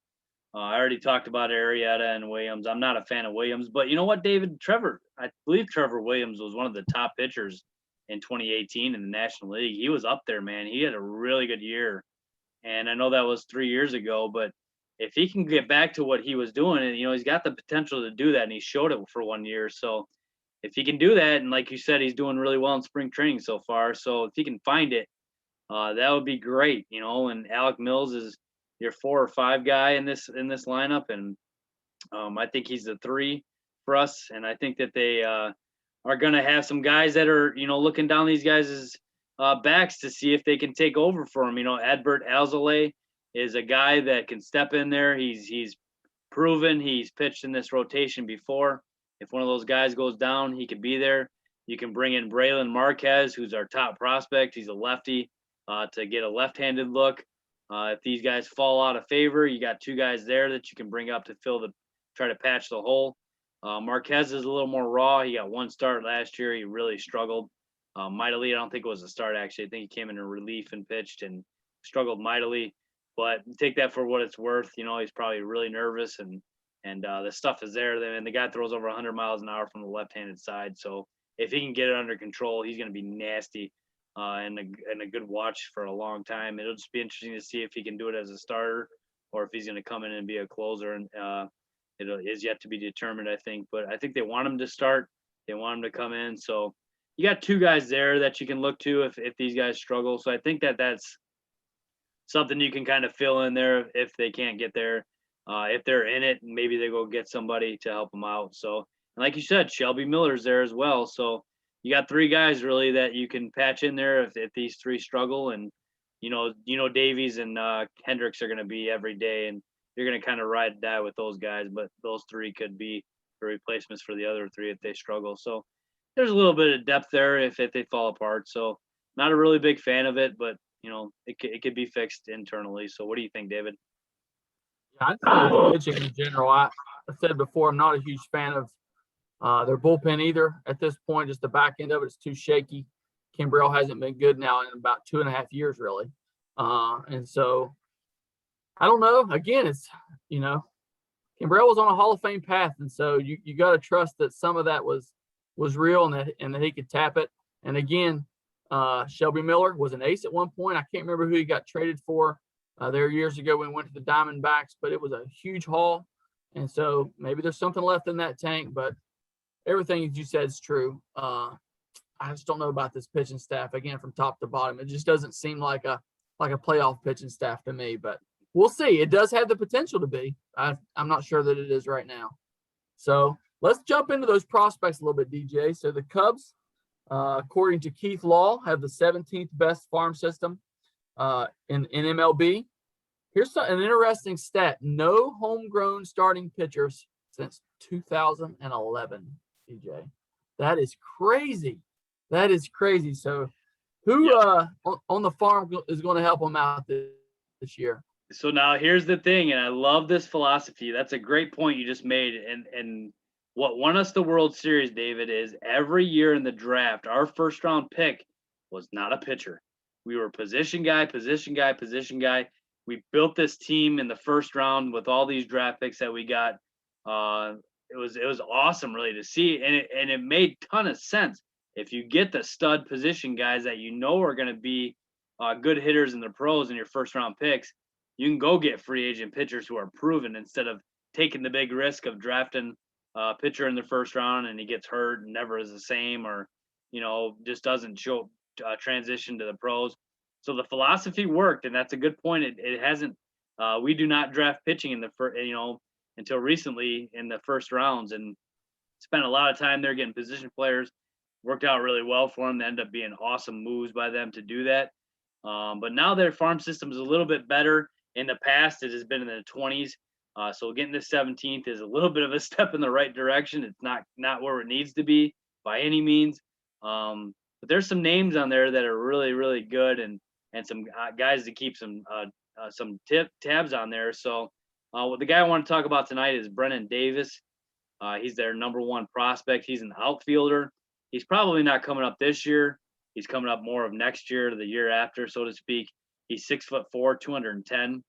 I already talked about Arrieta and Williams. I'm not a fan of Williams, but you know what, David? I believe Trevor Williams was one of the top pitchers in 2018 in the National League. He was up there, man. He had a really good year. And I know that was 3 years ago, but if he can get back to what he was doing, and he's got the potential to do that, and he showed it for 1 year. So if he can do that, and like you said, he's doing really well in spring training so far. So if he can find it, that would be great. And Alec Mills is your 4 or 5 guy in this lineup, and I think he's the 3 for us. And I think that they are going to have some guys that are looking down these guys' backs to see if they can take over for him. Adbert Alzolay is a guy that can step in there. He's proven he's pitched in this rotation before. If one of those guys goes down, he could be there. You can bring in Braylon Marquez, who's our top prospect. He's a lefty, to get a left-handed look. If these guys fall out of favor, you got 2 guys there that you can bring up to try to patch the hole. Marquez is a little more raw. He got 1 start last year. He really struggled. Mightily, I don't think it was a start, actually. I think he came in relief and pitched and struggled mightily. But take that for what it's worth. He's probably really nervous, and the stuff is there. And the guy throws over 100 miles an hour from the left-handed side. So if he can get it under control, he's going to be nasty. And a good watch for a long time. It'll just be interesting to see if he can do it as a starter or if he's going to come in and be a closer. And it is yet to be determined, I think. But I think they want him to start. They want him to come in. So you got 2 guys there that you can look to if these guys struggle. So I think that's something you can kind of fill in there if they can't get there. If they're in it, maybe they go get somebody to help them out. So, and like you said, Shelby Miller's there as well. So you got 3 guys really that you can patch in there if these 3 struggle. And Davies and Hendricks are going to be every day, and you're going to kind of ride and die with those guys. But those 3 could be the replacements for the other 3 if they struggle. So there's a little bit of depth there if they fall apart. So not a really big fan of it, but it could be fixed internally. So what do you think, David? Yeah, I think pitching in general. I said before, I'm not a huge fan of their bullpen either at this point. Just the back end of it is too shaky. Kimbrell hasn't been good now in about 2.5 years, really. And so I don't know. Again, it's, Kimbrell was on a Hall of Fame path. And so you got to trust that some of that was real and that he could tap it. And again, Shelby Miller was an ace at one point. I can't remember who he got traded for there years ago when we went to the Diamondbacks, but it was a huge haul. And so maybe there's something left in that tank, but everything you said is true. I just don't know about this pitching staff again from top to bottom. It just doesn't seem like a playoff pitching staff to me, but we'll see. It does have the potential to be. I'm not sure that it is right now. So let's jump into those prospects a little bit, DJ. So the Cubs, according to Keith Law, have the 17th best farm system in MLB. Here's an interesting stat. No homegrown starting pitchers since 2011, DJ. That is crazy. That is crazy. So who on the farm is going to help them out this year? So now here's the thing, and I love this philosophy. That's a great point you just made. And what won us the World Series, David, is every year in the draft, our first round pick was not a pitcher. We were position guy, position guy, position guy. We built this team in the first round with all these draft picks that we got. It was awesome, really, to see, and it made a ton of sense. If you get the stud position guys that are going to be good hitters in the pros in your first round picks, you can go get free agent pitchers who are proven instead of taking the big risk of drafting a pitcher in the first round and he gets hurt and never is the same, or, just doesn't show transition to the pros. So the philosophy worked, and that's a good point. It hasn't. We do not draft pitching in the first, until recently in the first rounds, and spent a lot of time there getting position players. Worked out really well for them. They end up being awesome moves by them to do that. But now their farm system is a little bit better. In the past, it has been in the 20s. So getting to 17th is a little bit of a step in the right direction. It's not where it needs to be by any means. But there's some names on there that are really, really good, and some guys to keep some tabs on there. So the guy I want to talk about tonight is Brennan Davis. He's their number one prospect. He's an outfielder. He's probably not coming up this year. He's coming up more of next year to the year after, so to speak. He's 6'4", 210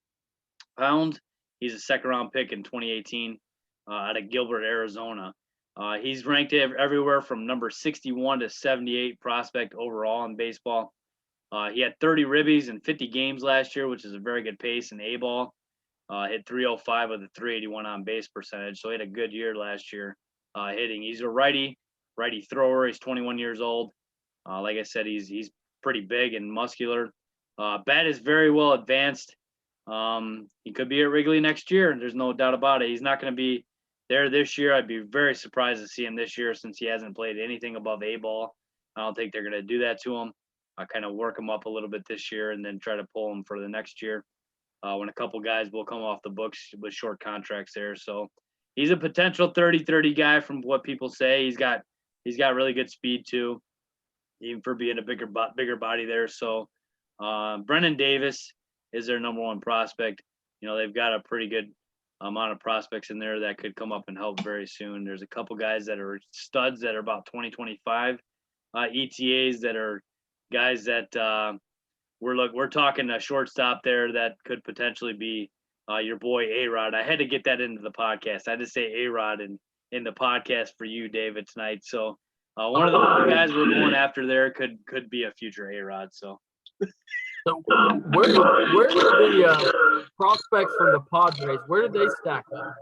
pounds. He's a second-round pick in 2018 out of Gilbert, Arizona. He's ranked everywhere from number 61 to 78 prospect overall in baseball. He had 30 ribbies in 50 games last year, which is a very good pace in A-ball. Hit 305 with a 381 on base percentage, so he had a good year last year hitting. He's a righty thrower. He's 21 years old. Like I said, he's pretty big and muscular. Bat is very well advanced. He could be at Wrigley next year. There's no doubt about it. He's not going to be there this year. I'd be very surprised to see him this year since he hasn't played anything above A-ball. I don't think they're going to do that to him. I kind of work him up a little bit this year and then try to pull him for the next year when a couple guys will come off the books with short contracts there. So he's a potential 30-30 guy from what people say. He's got really good speed too, even for being a bigger body there. So Brennan Davis is their number one prospect. They've got a pretty good amount of prospects in there that could come up and help very soon. There's a couple guys that are studs that are about 2025 ETAs that are guys that we're talking a shortstop there that could potentially be your boy A-Rod. I had to get that into the podcast. I had to say A-Rod in the podcast for you, David, tonight. So one of the guys we're going after there could be a future A-Rod. So where did the prospects from the Padres, where did they stack up?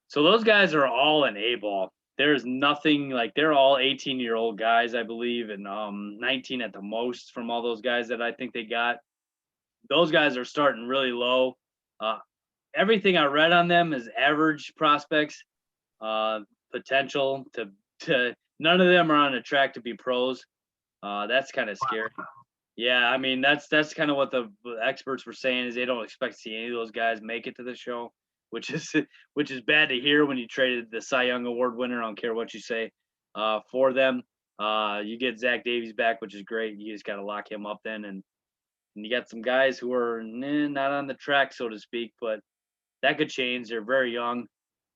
So those guys are all in A-ball. There's nothing like they're all 18-year-old guys, I believe, and 19 at the most from all those guys that I think they got. Those guys are starting really low. Everything I read on them is average prospects, potential to none of them are on a track to be pros. That's kind of scary. Yeah, I mean that's kind of what the experts were saying is they don't expect to see any of those guys make it to the show, which is bad to hear when you traded the Cy Young Award winner. I don't care what you say for them. You get Zach Davies back, which is great. You just got to lock him up then, and you got some guys who are not on the track, so to speak, but that could change. They're very young,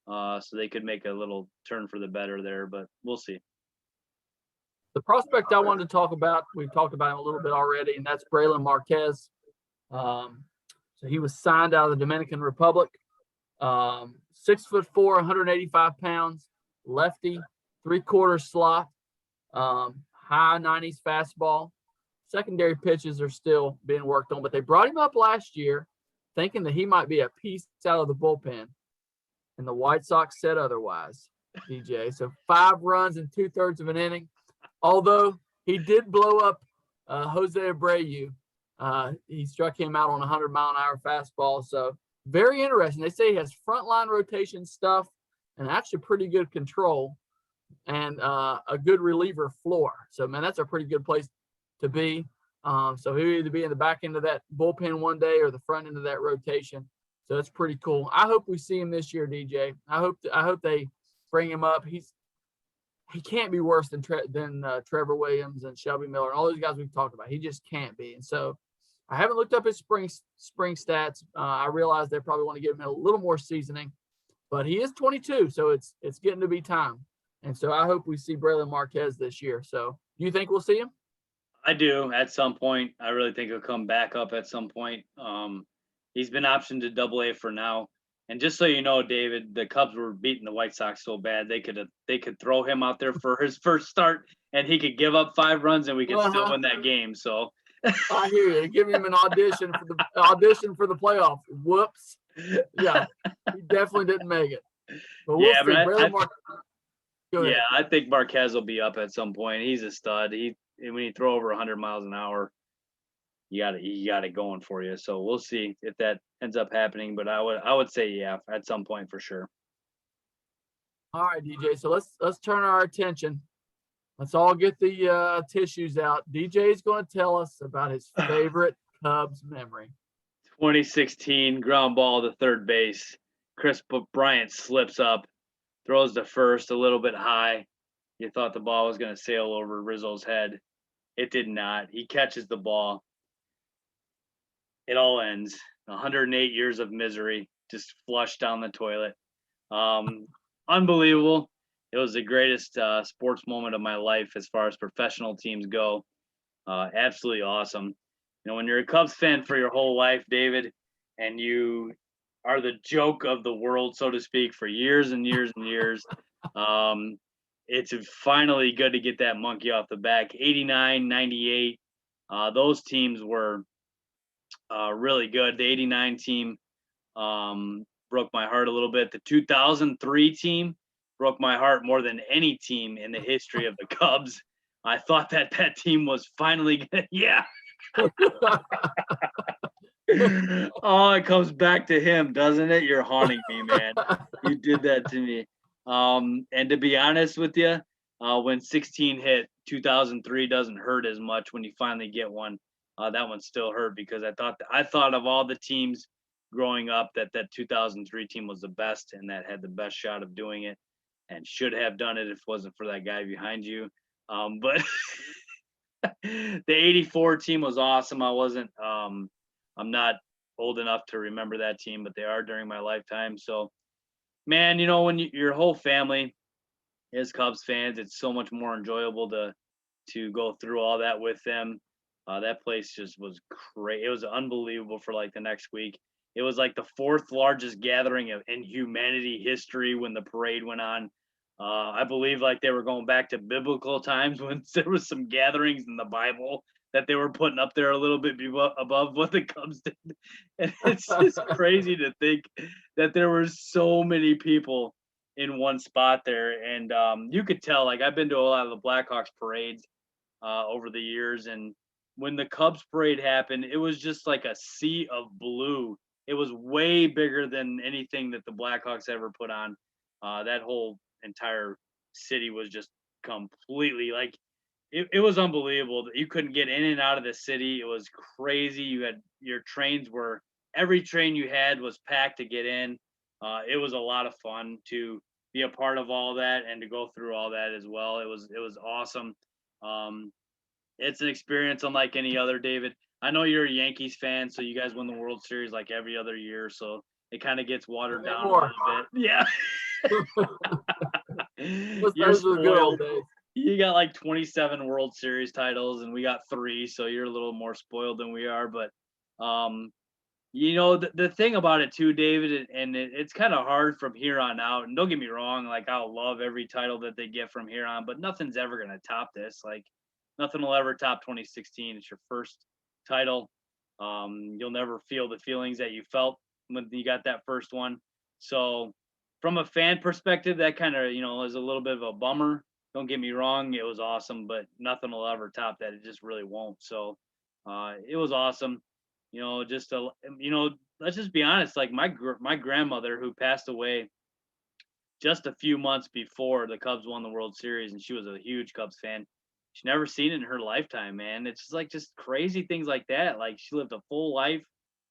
so they could make a little turn for the better there, but we'll see. The prospect I wanted to talk about, we've talked about him a little bit already, and that's Braylon Marquez. So he was signed out of the Dominican Republic. 6'4", 185 pounds, lefty, 3/4 slot, high 90s fastball. Secondary pitches are still being worked on, but they brought him up last year thinking that he might be a piece out of the bullpen, and the White Sox said otherwise, DJ. So 5 runs in 2/3 of an inning. Although he did blow up Jose Abreu. He struck him out on a 100-mile-an-hour fastball. So very interesting. They say he has frontline rotation stuff and actually pretty good control and a good reliever floor. So, man, that's a pretty good place to be. So he'll either be in the back end of that bullpen one day or the front end of that rotation. So that's pretty cool. I hope we see him this year, DJ. I hope they bring him up. He can't be worse than Trevor Williams and Shelby Miller and all those guys we've talked about. He just can't be. And so I haven't looked up his spring stats. I realize they probably want to give him a little more seasoning, but he is 22, so it's getting to be time. And so I hope we see Braylon Marquez this year. So do you think we'll see him? I do at some point. I really think he'll come back up at some point. He's been optioned to Double-A for now. And just so you know, David, the Cubs were beating the White Sox so bad they could throw him out there for his first start, and he could give up 5 runs, and we could still win that game. So I hear you. Give him an audition for the playoff. Whoops. Yeah, he definitely didn't make it. But we'll Yeah, see. but Brother Mark, go ahead. I think Marquez will be up at some point. He's a stud. When you throw over 100 miles an hour, you got it going for you. So we'll see if that ends up happening. But I would say yeah, at some point for sure. All right, DJ. So let's turn our attention. Let's all get the tissues out. DJ is going to tell us about his favorite Cubs memory. 2016 ground ball to third base. Chris Bryant slips up, throws to first a little bit high. You thought the ball was going to sail over Rizzo's head. It did not. He catches the ball. It all ends. 108 years of misery just flushed down the toilet. Unbelievable. It was the greatest sports moment of my life as far as professional teams go. Absolutely awesome. You know, when you're a Cubs fan for your whole life, David, and you are the joke of the world, so to speak, for years and years and years, it's finally good to get that monkey off the back. 89, 98, those teams were really good. The 89 team broke my heart a little bit. The 2003 team broke my heart more than any team in the history of the Cubs. I thought that team was finally gonna, yeah. Oh, it comes back to him, doesn't it? You're haunting me, man. You did that to me. And to be honest with you, when 16 hit, 2003 doesn't hurt as much when you finally get one. That one still hurt because I thought of all the teams growing up that 2003 team was the best and that had the best shot of doing it and should have done it if it wasn't for that guy behind you. But the 84 team was awesome. I'm not old enough to remember that team, but they are during my lifetime. So, man, you know, when your whole family is Cubs fans, it's so much more enjoyable to go through all that with them. That place just was great. It was unbelievable for like the next week. It was like the fourth largest gathering in humanity history when the parade went on. I believe like they were going back to biblical times when there was some gatherings in the Bible that they were putting up there a little bit above what the Cubs did. And it's just crazy to think that there were so many people in one spot there. And you could tell, like I've been to a lot of the Blackhawks parades over the years. And when the Cubs parade happened, it was just like a sea of blue. It was way bigger than anything that the Blackhawks ever put on. That whole entire city was just completely like it was unbelievable that you couldn't get in and out of the city. It was crazy. You had your trains were every train you had was packed to get in. It was a lot of fun to be a part of all that and to go through all that as well. It was awesome. It's an experience unlike any other, David. I know you're a Yankees fan, so you guys win the World Series like every other year, so it kind of gets watered down a little bit. Yeah. You're Those were the good old spoiled. days. You got like 27 World Series titles, and we got 3, so you're a little more spoiled than we are. But, you know, the thing about it too, David, and it's kind of hard from here on out. And don't get me wrong, like I'll love every title that they get from here on, but nothing's ever gonna top this. Like nothing will ever top 2016. It's your first title. You'll never feel the feelings that you felt when you got that first one. So from a fan perspective, that kind of, you know, is a little bit of a bummer. Don't get me wrong, it was awesome, but nothing will ever top that. It just really won't. So it was awesome. You know, you know, let's just be honest. Like my grandmother who passed away just a few months before the Cubs won the World Series, and she was a huge Cubs fan. She never seen it in her lifetime, man. It's just like just crazy things like that. Like she lived a full life,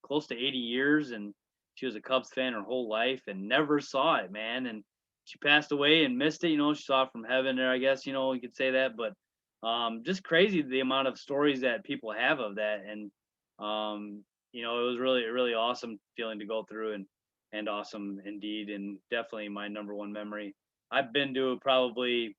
close to 80 years, and she was a Cubs fan her whole life and never saw it, man. And she passed away and missed it. You know, she saw it from heaven there, I guess, you know, you could say that. But just crazy the amount of stories that people have of that. And you know, it was really, really awesome feeling to go through and awesome indeed. And definitely my number one memory. I've been to probably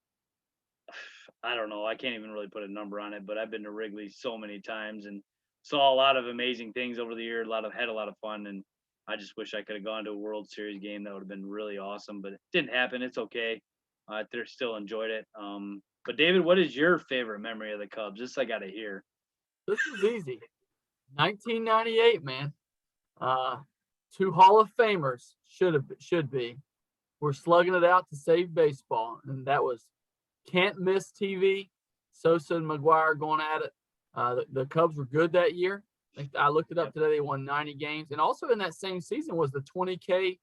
I don't know. I can't even really put a number on it, but I've been to Wrigley so many times and saw a lot of amazing things over the year. Had a lot of fun, and I just wish I could have gone to a World Series game. That would have been really awesome, but it didn't happen. It's okay. I still enjoyed it. But David, what is your favorite memory of the Cubs? This I got to hear. This is easy. 1998, man. Uh, two Hall of Famers should be. We're slugging it out to save baseball, and that was can't miss TV. Sosa and McGuire going at it. The Cubs were good that year. I looked it up today. They won 90 games, and also in that same season was the 20K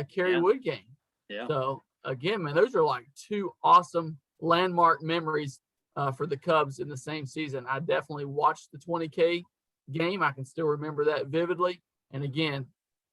Kerry Wood game. Yeah. So again, man, those are like two awesome landmark memories for the Cubs in the same season. I definitely watched the 20K game. I can still remember that vividly. And again,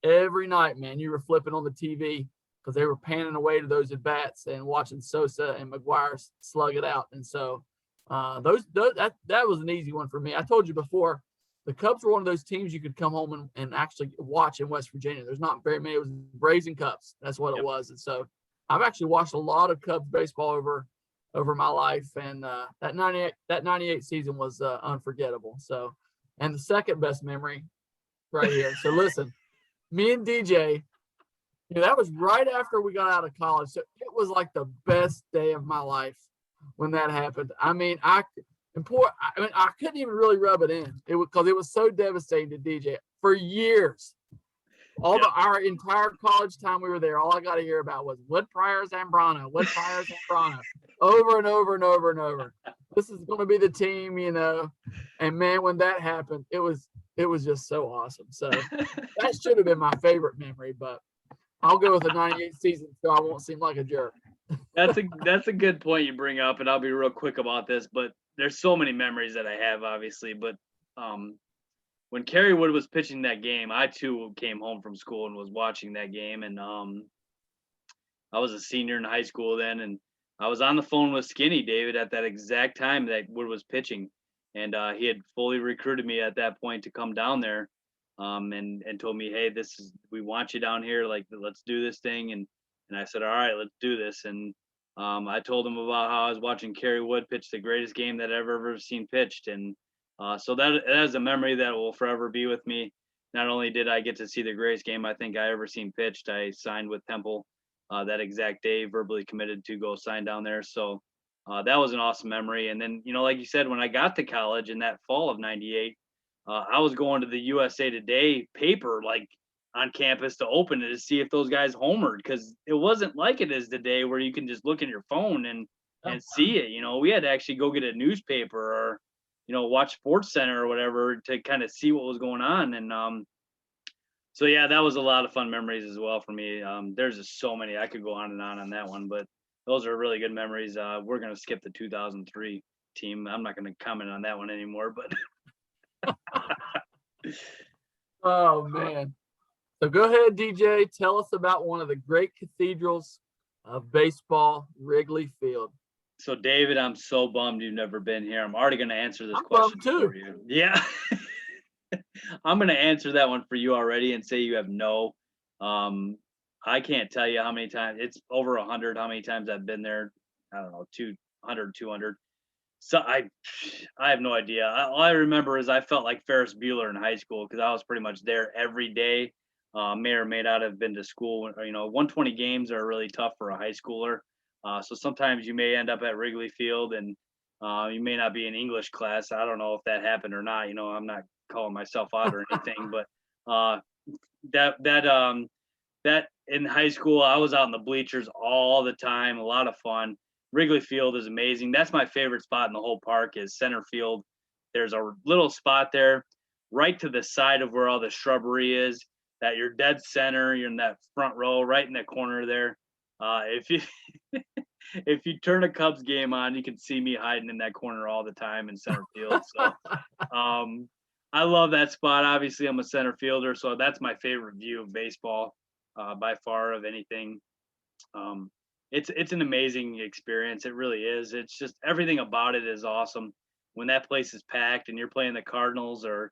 every night, man, you were flipping on the TV because they were panning away to those at bats and watching Sosa and McGuire slug it out. And so that was an easy one for me. I told you before, the Cubs were one of those teams you could come home and actually watch in West Virginia. There's not very many. It was Braves and Cubs. That's what it was. And so I've actually watched a lot of Cubs baseball over my life, and that 98 season was unforgettable. So, and the second best memory right here. So listen, me and DJ, that was right after we got out of college. So it was like the best day of my life when that happened. I mean, I couldn't even really rub it in. Because it was so devastating to DJ for years. Our entire college time we were there, all I got to hear about was Wood Pryor Zambrano, over and over and over and over. This is going to be the team, And man, when that happened, it was just so awesome. So that should have been my favorite memory, but I'll go with the 98 season so I won't seem like a jerk. That's a good point you bring up, and I'll be real quick about this, but there's so many memories that I have, obviously, but when Kerry Wood was pitching that game, I too came home from school and was watching that game, and I was a senior in high school then, and I was on the phone with Skinny David at that exact time that Wood was pitching, and he had fully recruited me at that point to come down there, and told me, hey, we want you down here, like let's do this thing, and I said, all right, let's do this, and I told him about how I was watching Kerry Wood pitch the greatest game that I've ever seen pitched, and so that is a memory that will forever be with me. Not only did I get to see the greatest game I think I ever seen pitched, I signed with Temple that exact day, verbally committed to go sign down there. So that was an awesome memory. And then, like you said, when I got to college in that fall of '98, I was going to the USA Today paper, like on campus, to open it to see if those guys homered, because it wasn't like it is today where you can just look at your phone and see it. We had to actually go get a newspaper or watch Sports Center or whatever to kind of see what was going on. And so yeah, that was a lot of fun memories as well for me. There's just so many. I could go on that one, but those are really good memories. We're gonna skip the 2003 team. I'm not gonna comment on that one anymore, but oh man. So go ahead, DJ. Tell us about one of the great cathedrals of baseball, Wrigley Field. So, David, I'm so bummed you've never been here. I'm already going to answer this question for you. Yeah. I'm going to answer that one for you already and say you have no. I can't tell you how many times. It's over 100 how many times I've been there. I don't know, 200, 200. So I have no idea. All I remember is I felt like Ferris Bueller in high school because I was pretty much there every day. May or may not have been to school. 120 games are really tough for a high schooler. So sometimes you may end up at Wrigley Field and you may not be in English class. I don't know if that happened or not. I'm not calling myself out or anything, but that in high school, I was out in the bleachers all the time. A lot of fun. Wrigley Field is amazing. That's my favorite spot in the whole park is center field. There's a little spot there right to the side of where all the shrubbery is, that you're dead center. You're in that front row, right in that corner there. If you turn a Cubs game on, you can see me hiding in that corner all the time in center field. So I love that spot. Obviously, I'm a center fielder, so that's my favorite view of baseball by far of anything. It's an amazing experience. It really is. It's just everything about it is awesome. When that place is packed and you're playing the Cardinals or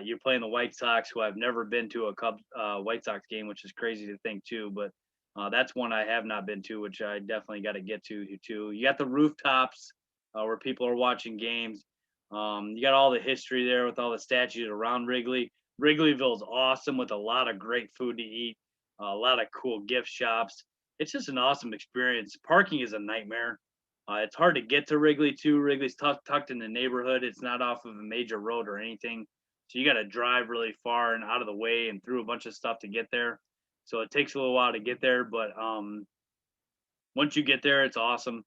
you're playing the White Sox, who I've never been to a Cubs White Sox game, which is crazy to think too, but that's one I have not been to, which I definitely got to get to too. You got the rooftops where people are watching games. You got all the history there with all the statues around Wrigley. Wrigleyville's awesome with a lot of great food to eat, a lot of cool gift shops. It's just an awesome experience. Parking is a nightmare. It's hard to get to Wrigley too. Wrigley's tucked in the neighborhood. It's not off of a major road or anything. So you got to drive really far and out of the way and through a bunch of stuff to get there. So it takes a little while to get there, but once you get there, it's awesome.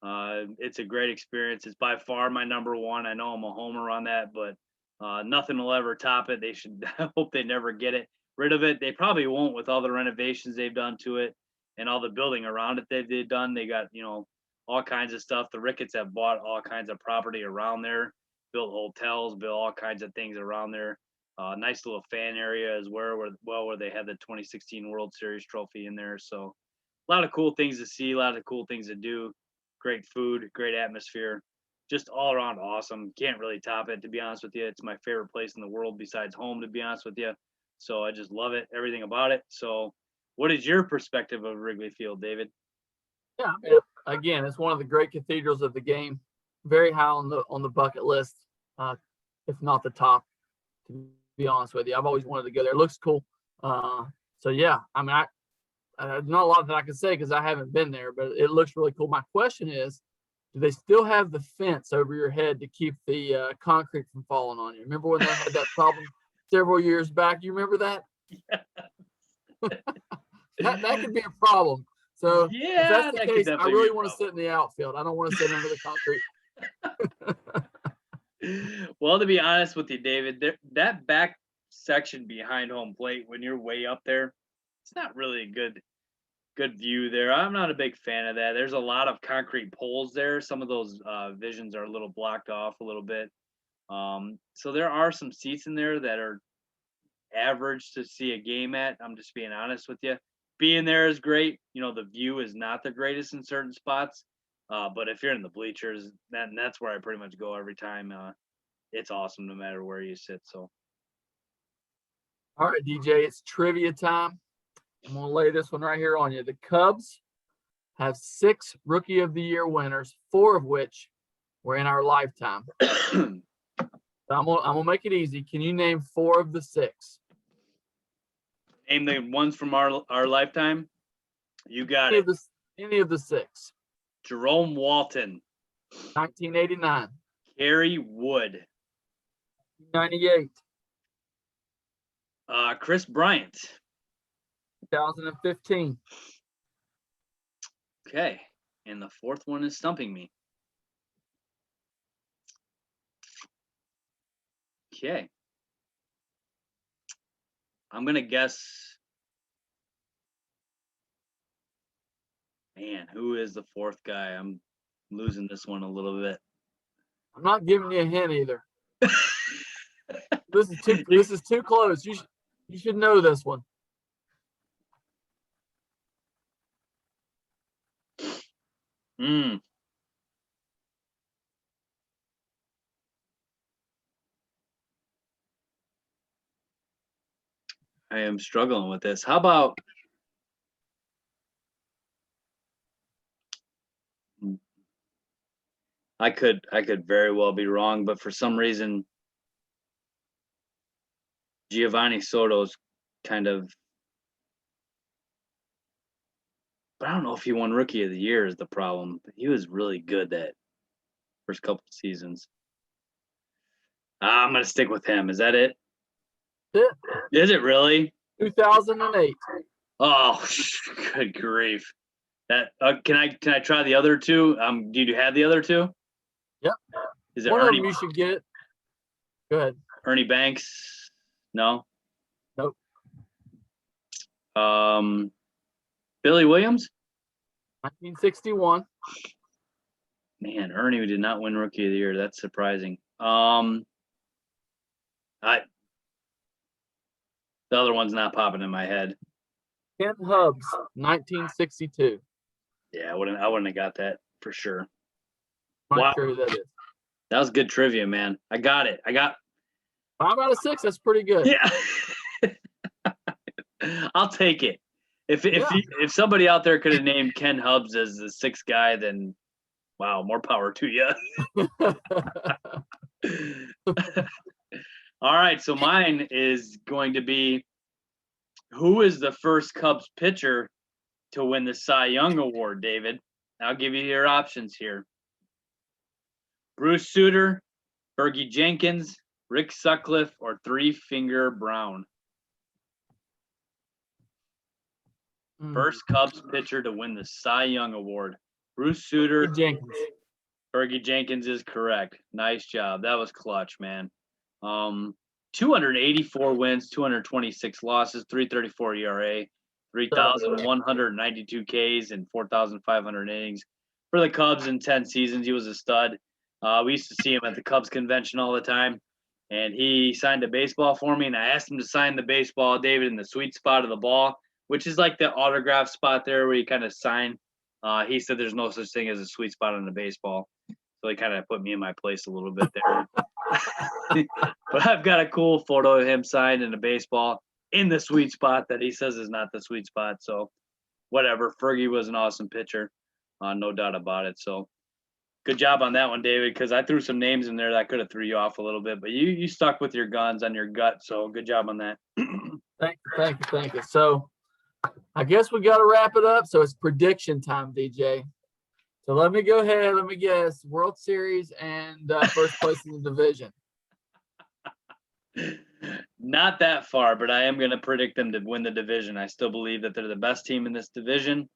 It's a great experience. It's by far my number one. I know I'm a homer on that, but nothing will ever top it. They should. I hope they never get rid of it. They probably won't with all the renovations they've done to it and all the building around it that they've done. They got all kinds of stuff. The Ricketts have bought all kinds of property around there, built hotels, built all kinds of things around there. Nice little fan area as well, where they had the 2016 World Series trophy in there. So a lot of cool things to see, a lot of cool things to do. Great food, great atmosphere, just all around awesome. Can't really top it, to be honest with you. It's my favorite place in the world besides home, to be honest with you. So I just love it, everything about it. So what is your perspective of Wrigley Field, David? Yeah, again, it's one of the great cathedrals of the game. Very high on the bucket list, if not the top. To be honest with you, I've always wanted to go there. It looks cool. So yeah, I mean, there's not a lot that I can say because I haven't been there, but it looks really cool. My question is, do they still have the fence over your head to keep the concrete from falling on you? Remember when they had that problem several years back? You remember that? that could be a problem. So yeah, if that's the case, I really want to problem. sit in the outfield. I don't want to sit under the concrete. Well, to be honest with you, David, that back section behind home plate, when you're way up there, it's not really a good view there. I'm not a big fan of that. There's a lot of concrete poles there. Some of those visions are a little blocked off a little bit. So there are some seats in there that are average to see a game at. I'm just being honest with you. Being there is great. The view is not the greatest in certain spots. But if you're in the bleachers, that's where I pretty much go every time. It's awesome no matter where you sit. So, all right, DJ, it's trivia time. I'm going to lay this one right here on you. The Cubs have 6 Rookie of the Year winners, 4 of which were in our lifetime. So I'm gonna make it easy. Can you name 4 of the 6? Name the ones from our lifetime. You got Any of the 6. Jerome Walton, 1989. Kerry Wood, 98. Chris Bryant, 2015. Okay, and the 4th one is stumping me. Okay. I'm going to guess. Man, who is the 4th guy? I'm losing this one a little bit. I'm not giving you a hint either. This is too close. You should know this one. I am struggling with this. How about I could very well be wrong, but for some reason Giovanni Soto's kind of, but I don't know if he won Rookie of the Year is the problem. But he was really good that first couple of seasons. I'm gonna stick with him. Is that it? That's it. Is it really? 2008. Oh, good grief! That can I try the other 2? Do you have the other 2? Yep. Is it One Ernie? of them you should get. Go ahead. Ernie Banks? No. Nope. Billy Williams? 1961. Man, Ernie did not win Rookie of the Year. That's surprising. The other one's not popping in my head. Ken Hubbs, 1962. Yeah, I wouldn't have got that for sure. I'm Wow. not sure who that is. That was good trivia, man. I got it. 5 out of 6. That's pretty good. Yeah. I'll take it. If somebody out there could have named Ken Hubbs as the 6th guy, then wow, more power to you. All right, so mine is going to be, who is the first Cubs pitcher to win the Cy Young Award, David? I'll give you your options here. Bruce Sutter, Fergie Jenkins, Rick Sutcliffe, or Three Finger Brown. First Cubs pitcher to win the Cy Young Award. Bruce Sutter. Jenkins. Fergie Jenkins is correct. Nice job. That was clutch, man. 284 wins, 226 losses, 3.34 ERA, 3,192 Ks, and 4,500 innings for the Cubs in 10 seasons. He was a stud. We used to see him at the Cubs convention all the time, and he signed a baseball for me, and I asked him to sign the baseball, David, in the sweet spot of the ball, which is like the autograph spot there where you kind of sign. He said there's no such thing as a sweet spot on the baseball. So he kind of put me in my place a little bit there. But I've got a cool photo of him signed in a baseball in the sweet spot that he says is not the sweet spot. So whatever. Fergie was an awesome pitcher. No doubt about it. So good job on that one, David, because I threw some names in there that could have threw you off a little bit. But you stuck with your guns on your gut. So good job on that. Thank you. So I guess we got to wrap it up. So it's prediction time, DJ. So let me go ahead. Let me guess. World Series and first place in the division. Not that far, but I am going to predict them to win the division. I still believe that they're the best team in this division.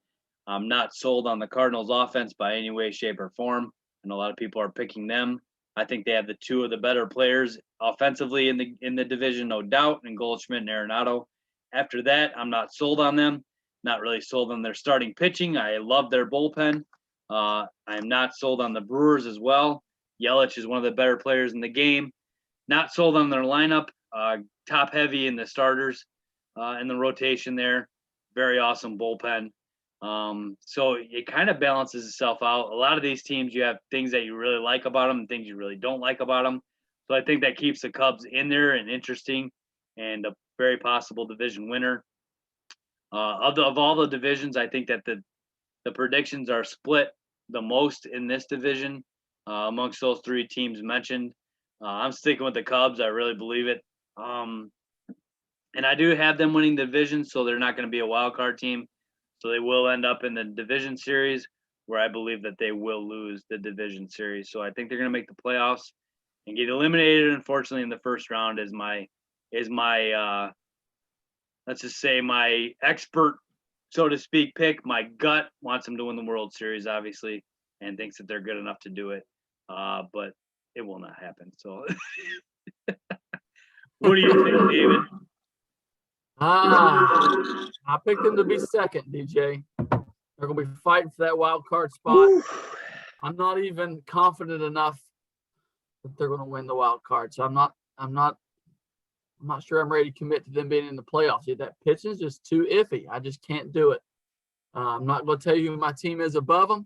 I'm not sold on the Cardinals offense by any way, shape, or form. And a lot of people are picking them. I think they have the two of the better players offensively in the division, no doubt, and Goldschmidt and Arenado. After that, I'm not sold on them. Not really sold on their starting pitching. I love their bullpen. I'm not sold on the Brewers as well. Yelich is one of the better players in the game. Not sold on their lineup. Top heavy in the starters, in the rotation there. Very awesome bullpen. So it kind of balances itself out. A lot of these teams, you have things that you really like about them and things you really don't like about them. So I think that keeps the Cubs in there and interesting, and a very possible division winner. Of all the divisions, I think that the predictions are split the most in this division amongst those three teams mentioned. I'm sticking with the Cubs. I really believe it. And I do have them winning the division, so they're not going to be a wild card team. So they will end up in the division series, where I believe that they will lose the division series. So I think they're going to make the playoffs and get eliminated, unfortunately, in the first round is my let's just say my expert, so to speak, pick. My gut wants them to win the World Series, obviously, and thinks that they're good enough to do it. But it will not happen. So what do you think, David? I picked them to be second, DJ. They're going to be fighting for that wild card spot. I'm not even confident enough that they're going to win the wild card. So I'm not sure I'm ready to commit to them being in the playoffs. That pitching is just too iffy. I just can't do it. I'm not going to tell you who my team is above them,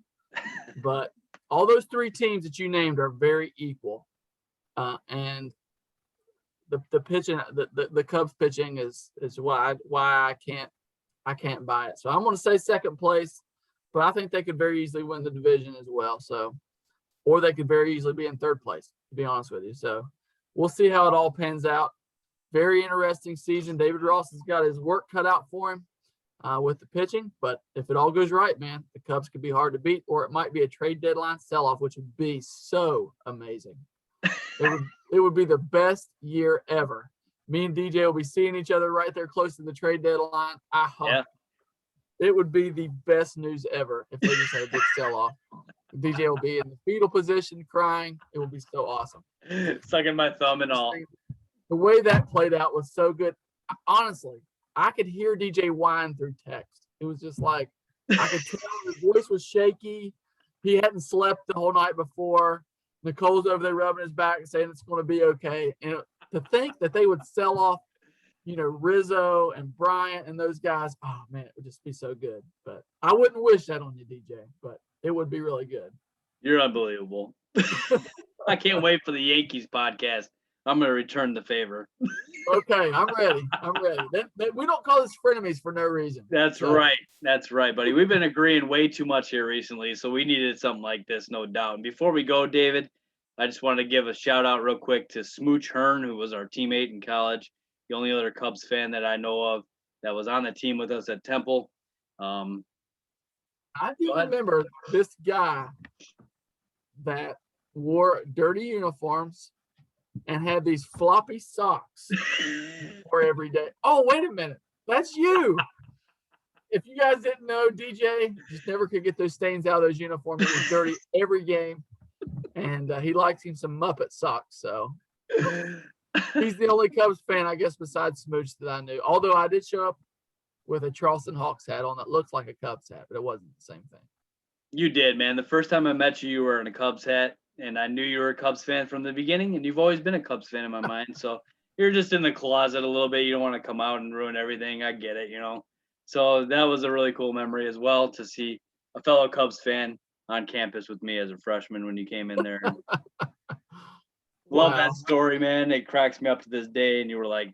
but all those three teams that you named are very equal. And the pitching, the Cubs pitching is why I can't buy it. So I'm going to say second place, but I think they could very easily win the division as well. So, or they could very easily be in third place, to be honest with you. So we'll see how it all pans out. Very interesting season. David Ross has got his work cut out for him with the pitching, but if it all goes right, man, the Cubs could be hard to beat, or it might be a trade deadline sell-off, which would be so amazing. It would be the best year ever. Me and DJ will be seeing each other right there close to the trade deadline. I hope. Yeah. It would be the best news ever if they just had a big sell-off. DJ will be in the fetal position crying. It will be so awesome. Sucking my thumb and all. The way that played out was so good. Honestly, I could hear DJ whine through text. It was just like, I could tell his voice was shaky. He hadn't slept the whole night before. Nicole's over there rubbing his back and saying it's going to be okay. And to think that they would sell off, Rizzo and Bryant and those guys, oh, man, it would just be so good. But I wouldn't wish that on you, DJ, but it would be really good. You're unbelievable. I can't wait for the Yankees podcast. I'm going to return the favor. Okay, I'm ready. We don't call this frenemies for no reason. That's right. That's right, buddy. We've been agreeing way too much here recently, so we needed something like this, no doubt. And before we go, David, I just wanted to give a shout out real quick to Smooch Hearn, who was our teammate in college, the only other Cubs fan that I know of that was on the team with us at Temple. I do Go ahead. remember this guy that wore dirty uniforms and had these floppy socks for every day. Oh, wait a minute. That's you. If you guys didn't know, DJ just never could get those stains out of those uniforms. It was dirty every game. And he likes him some Muppet socks. So he's the only Cubs fan, I guess, besides Smooch that I knew. Although I did show up with a Charleston Hawks hat on that looks like a Cubs hat, but it wasn't the same thing. You did, man. The first time I met you, you were in a Cubs hat, and I knew you were a Cubs fan from the beginning, and you've always been a Cubs fan in my mind. So you're just in the closet a little bit. You don't want to come out and ruin everything. I get it, So that was a really cool memory as well to see a fellow Cubs fan on campus with me as a freshman when you came in there. Love that story, man. It cracks me up to this day. And you were like,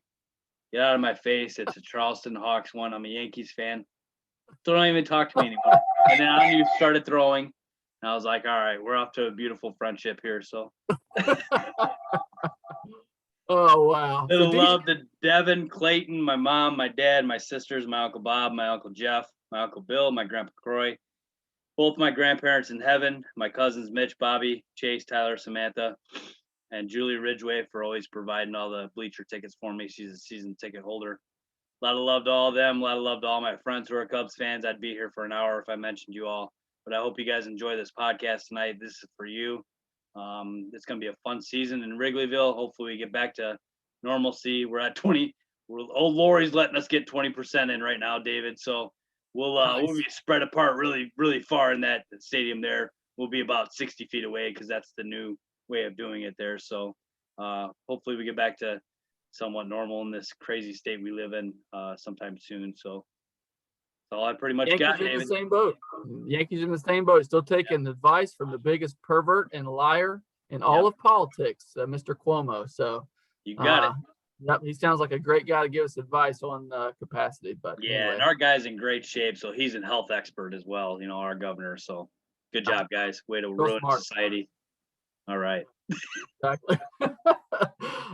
get out of my face. It's a Charleston Hawks one. I'm a Yankees fan. So don't even talk to me anymore. And then I knew you started throwing. And I was like, all right, we're off to a beautiful friendship here. So oh, wow. little love to Devin, Clayton, my mom, my dad, my sisters, my Uncle Bob, my Uncle Jeff, my Uncle Bill, my Grandpa Croy, both my grandparents in heaven, my cousins Mitch, Bobby, Chase, Tyler, Samantha, and Julie Ridgway for always providing all the bleacher tickets for me. She's a season ticket holder. A lot of love to all of them. A lot of love to all my friends who are Cubs fans. I'd be here for an hour if I mentioned you all. But I hope you guys enjoy this podcast tonight. This is for you. It's going to be a fun season in Wrigleyville. Hopefully we get back to normalcy. We're at 20. Old Lori's letting us get 20% in right now, David. So we'll be spread apart really, really far in that stadium there. We'll be about 60 feet away because that's the new way of doing it there. So hopefully we get back to somewhat normal in this crazy state we live in sometime soon. So that's all I pretty much got, David. The same boat. Yankees in the same boat, still taking advice from the biggest pervert and liar in all of politics, Mr. Cuomo. So you got it. Yep, he sounds like a great guy to give us advice on capacity. But yeah, anyway. And our guy's in great shape, so he's a health expert as well. Our governor. So good job, guys. Way to ruin society. All right. Exactly.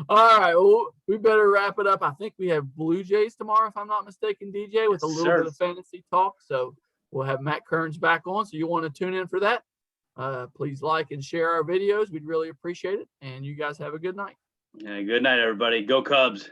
All right. Well, we better wrap it up. I think we have Blue Jays tomorrow, if I'm not mistaken, DJ, with a little bit of fantasy talk. So we'll have Matt Kearns back on. So you want to tune in for that. Please like and share our videos. We'd really appreciate it. And you guys have a good night. Yeah, good night, everybody. Go Cubs.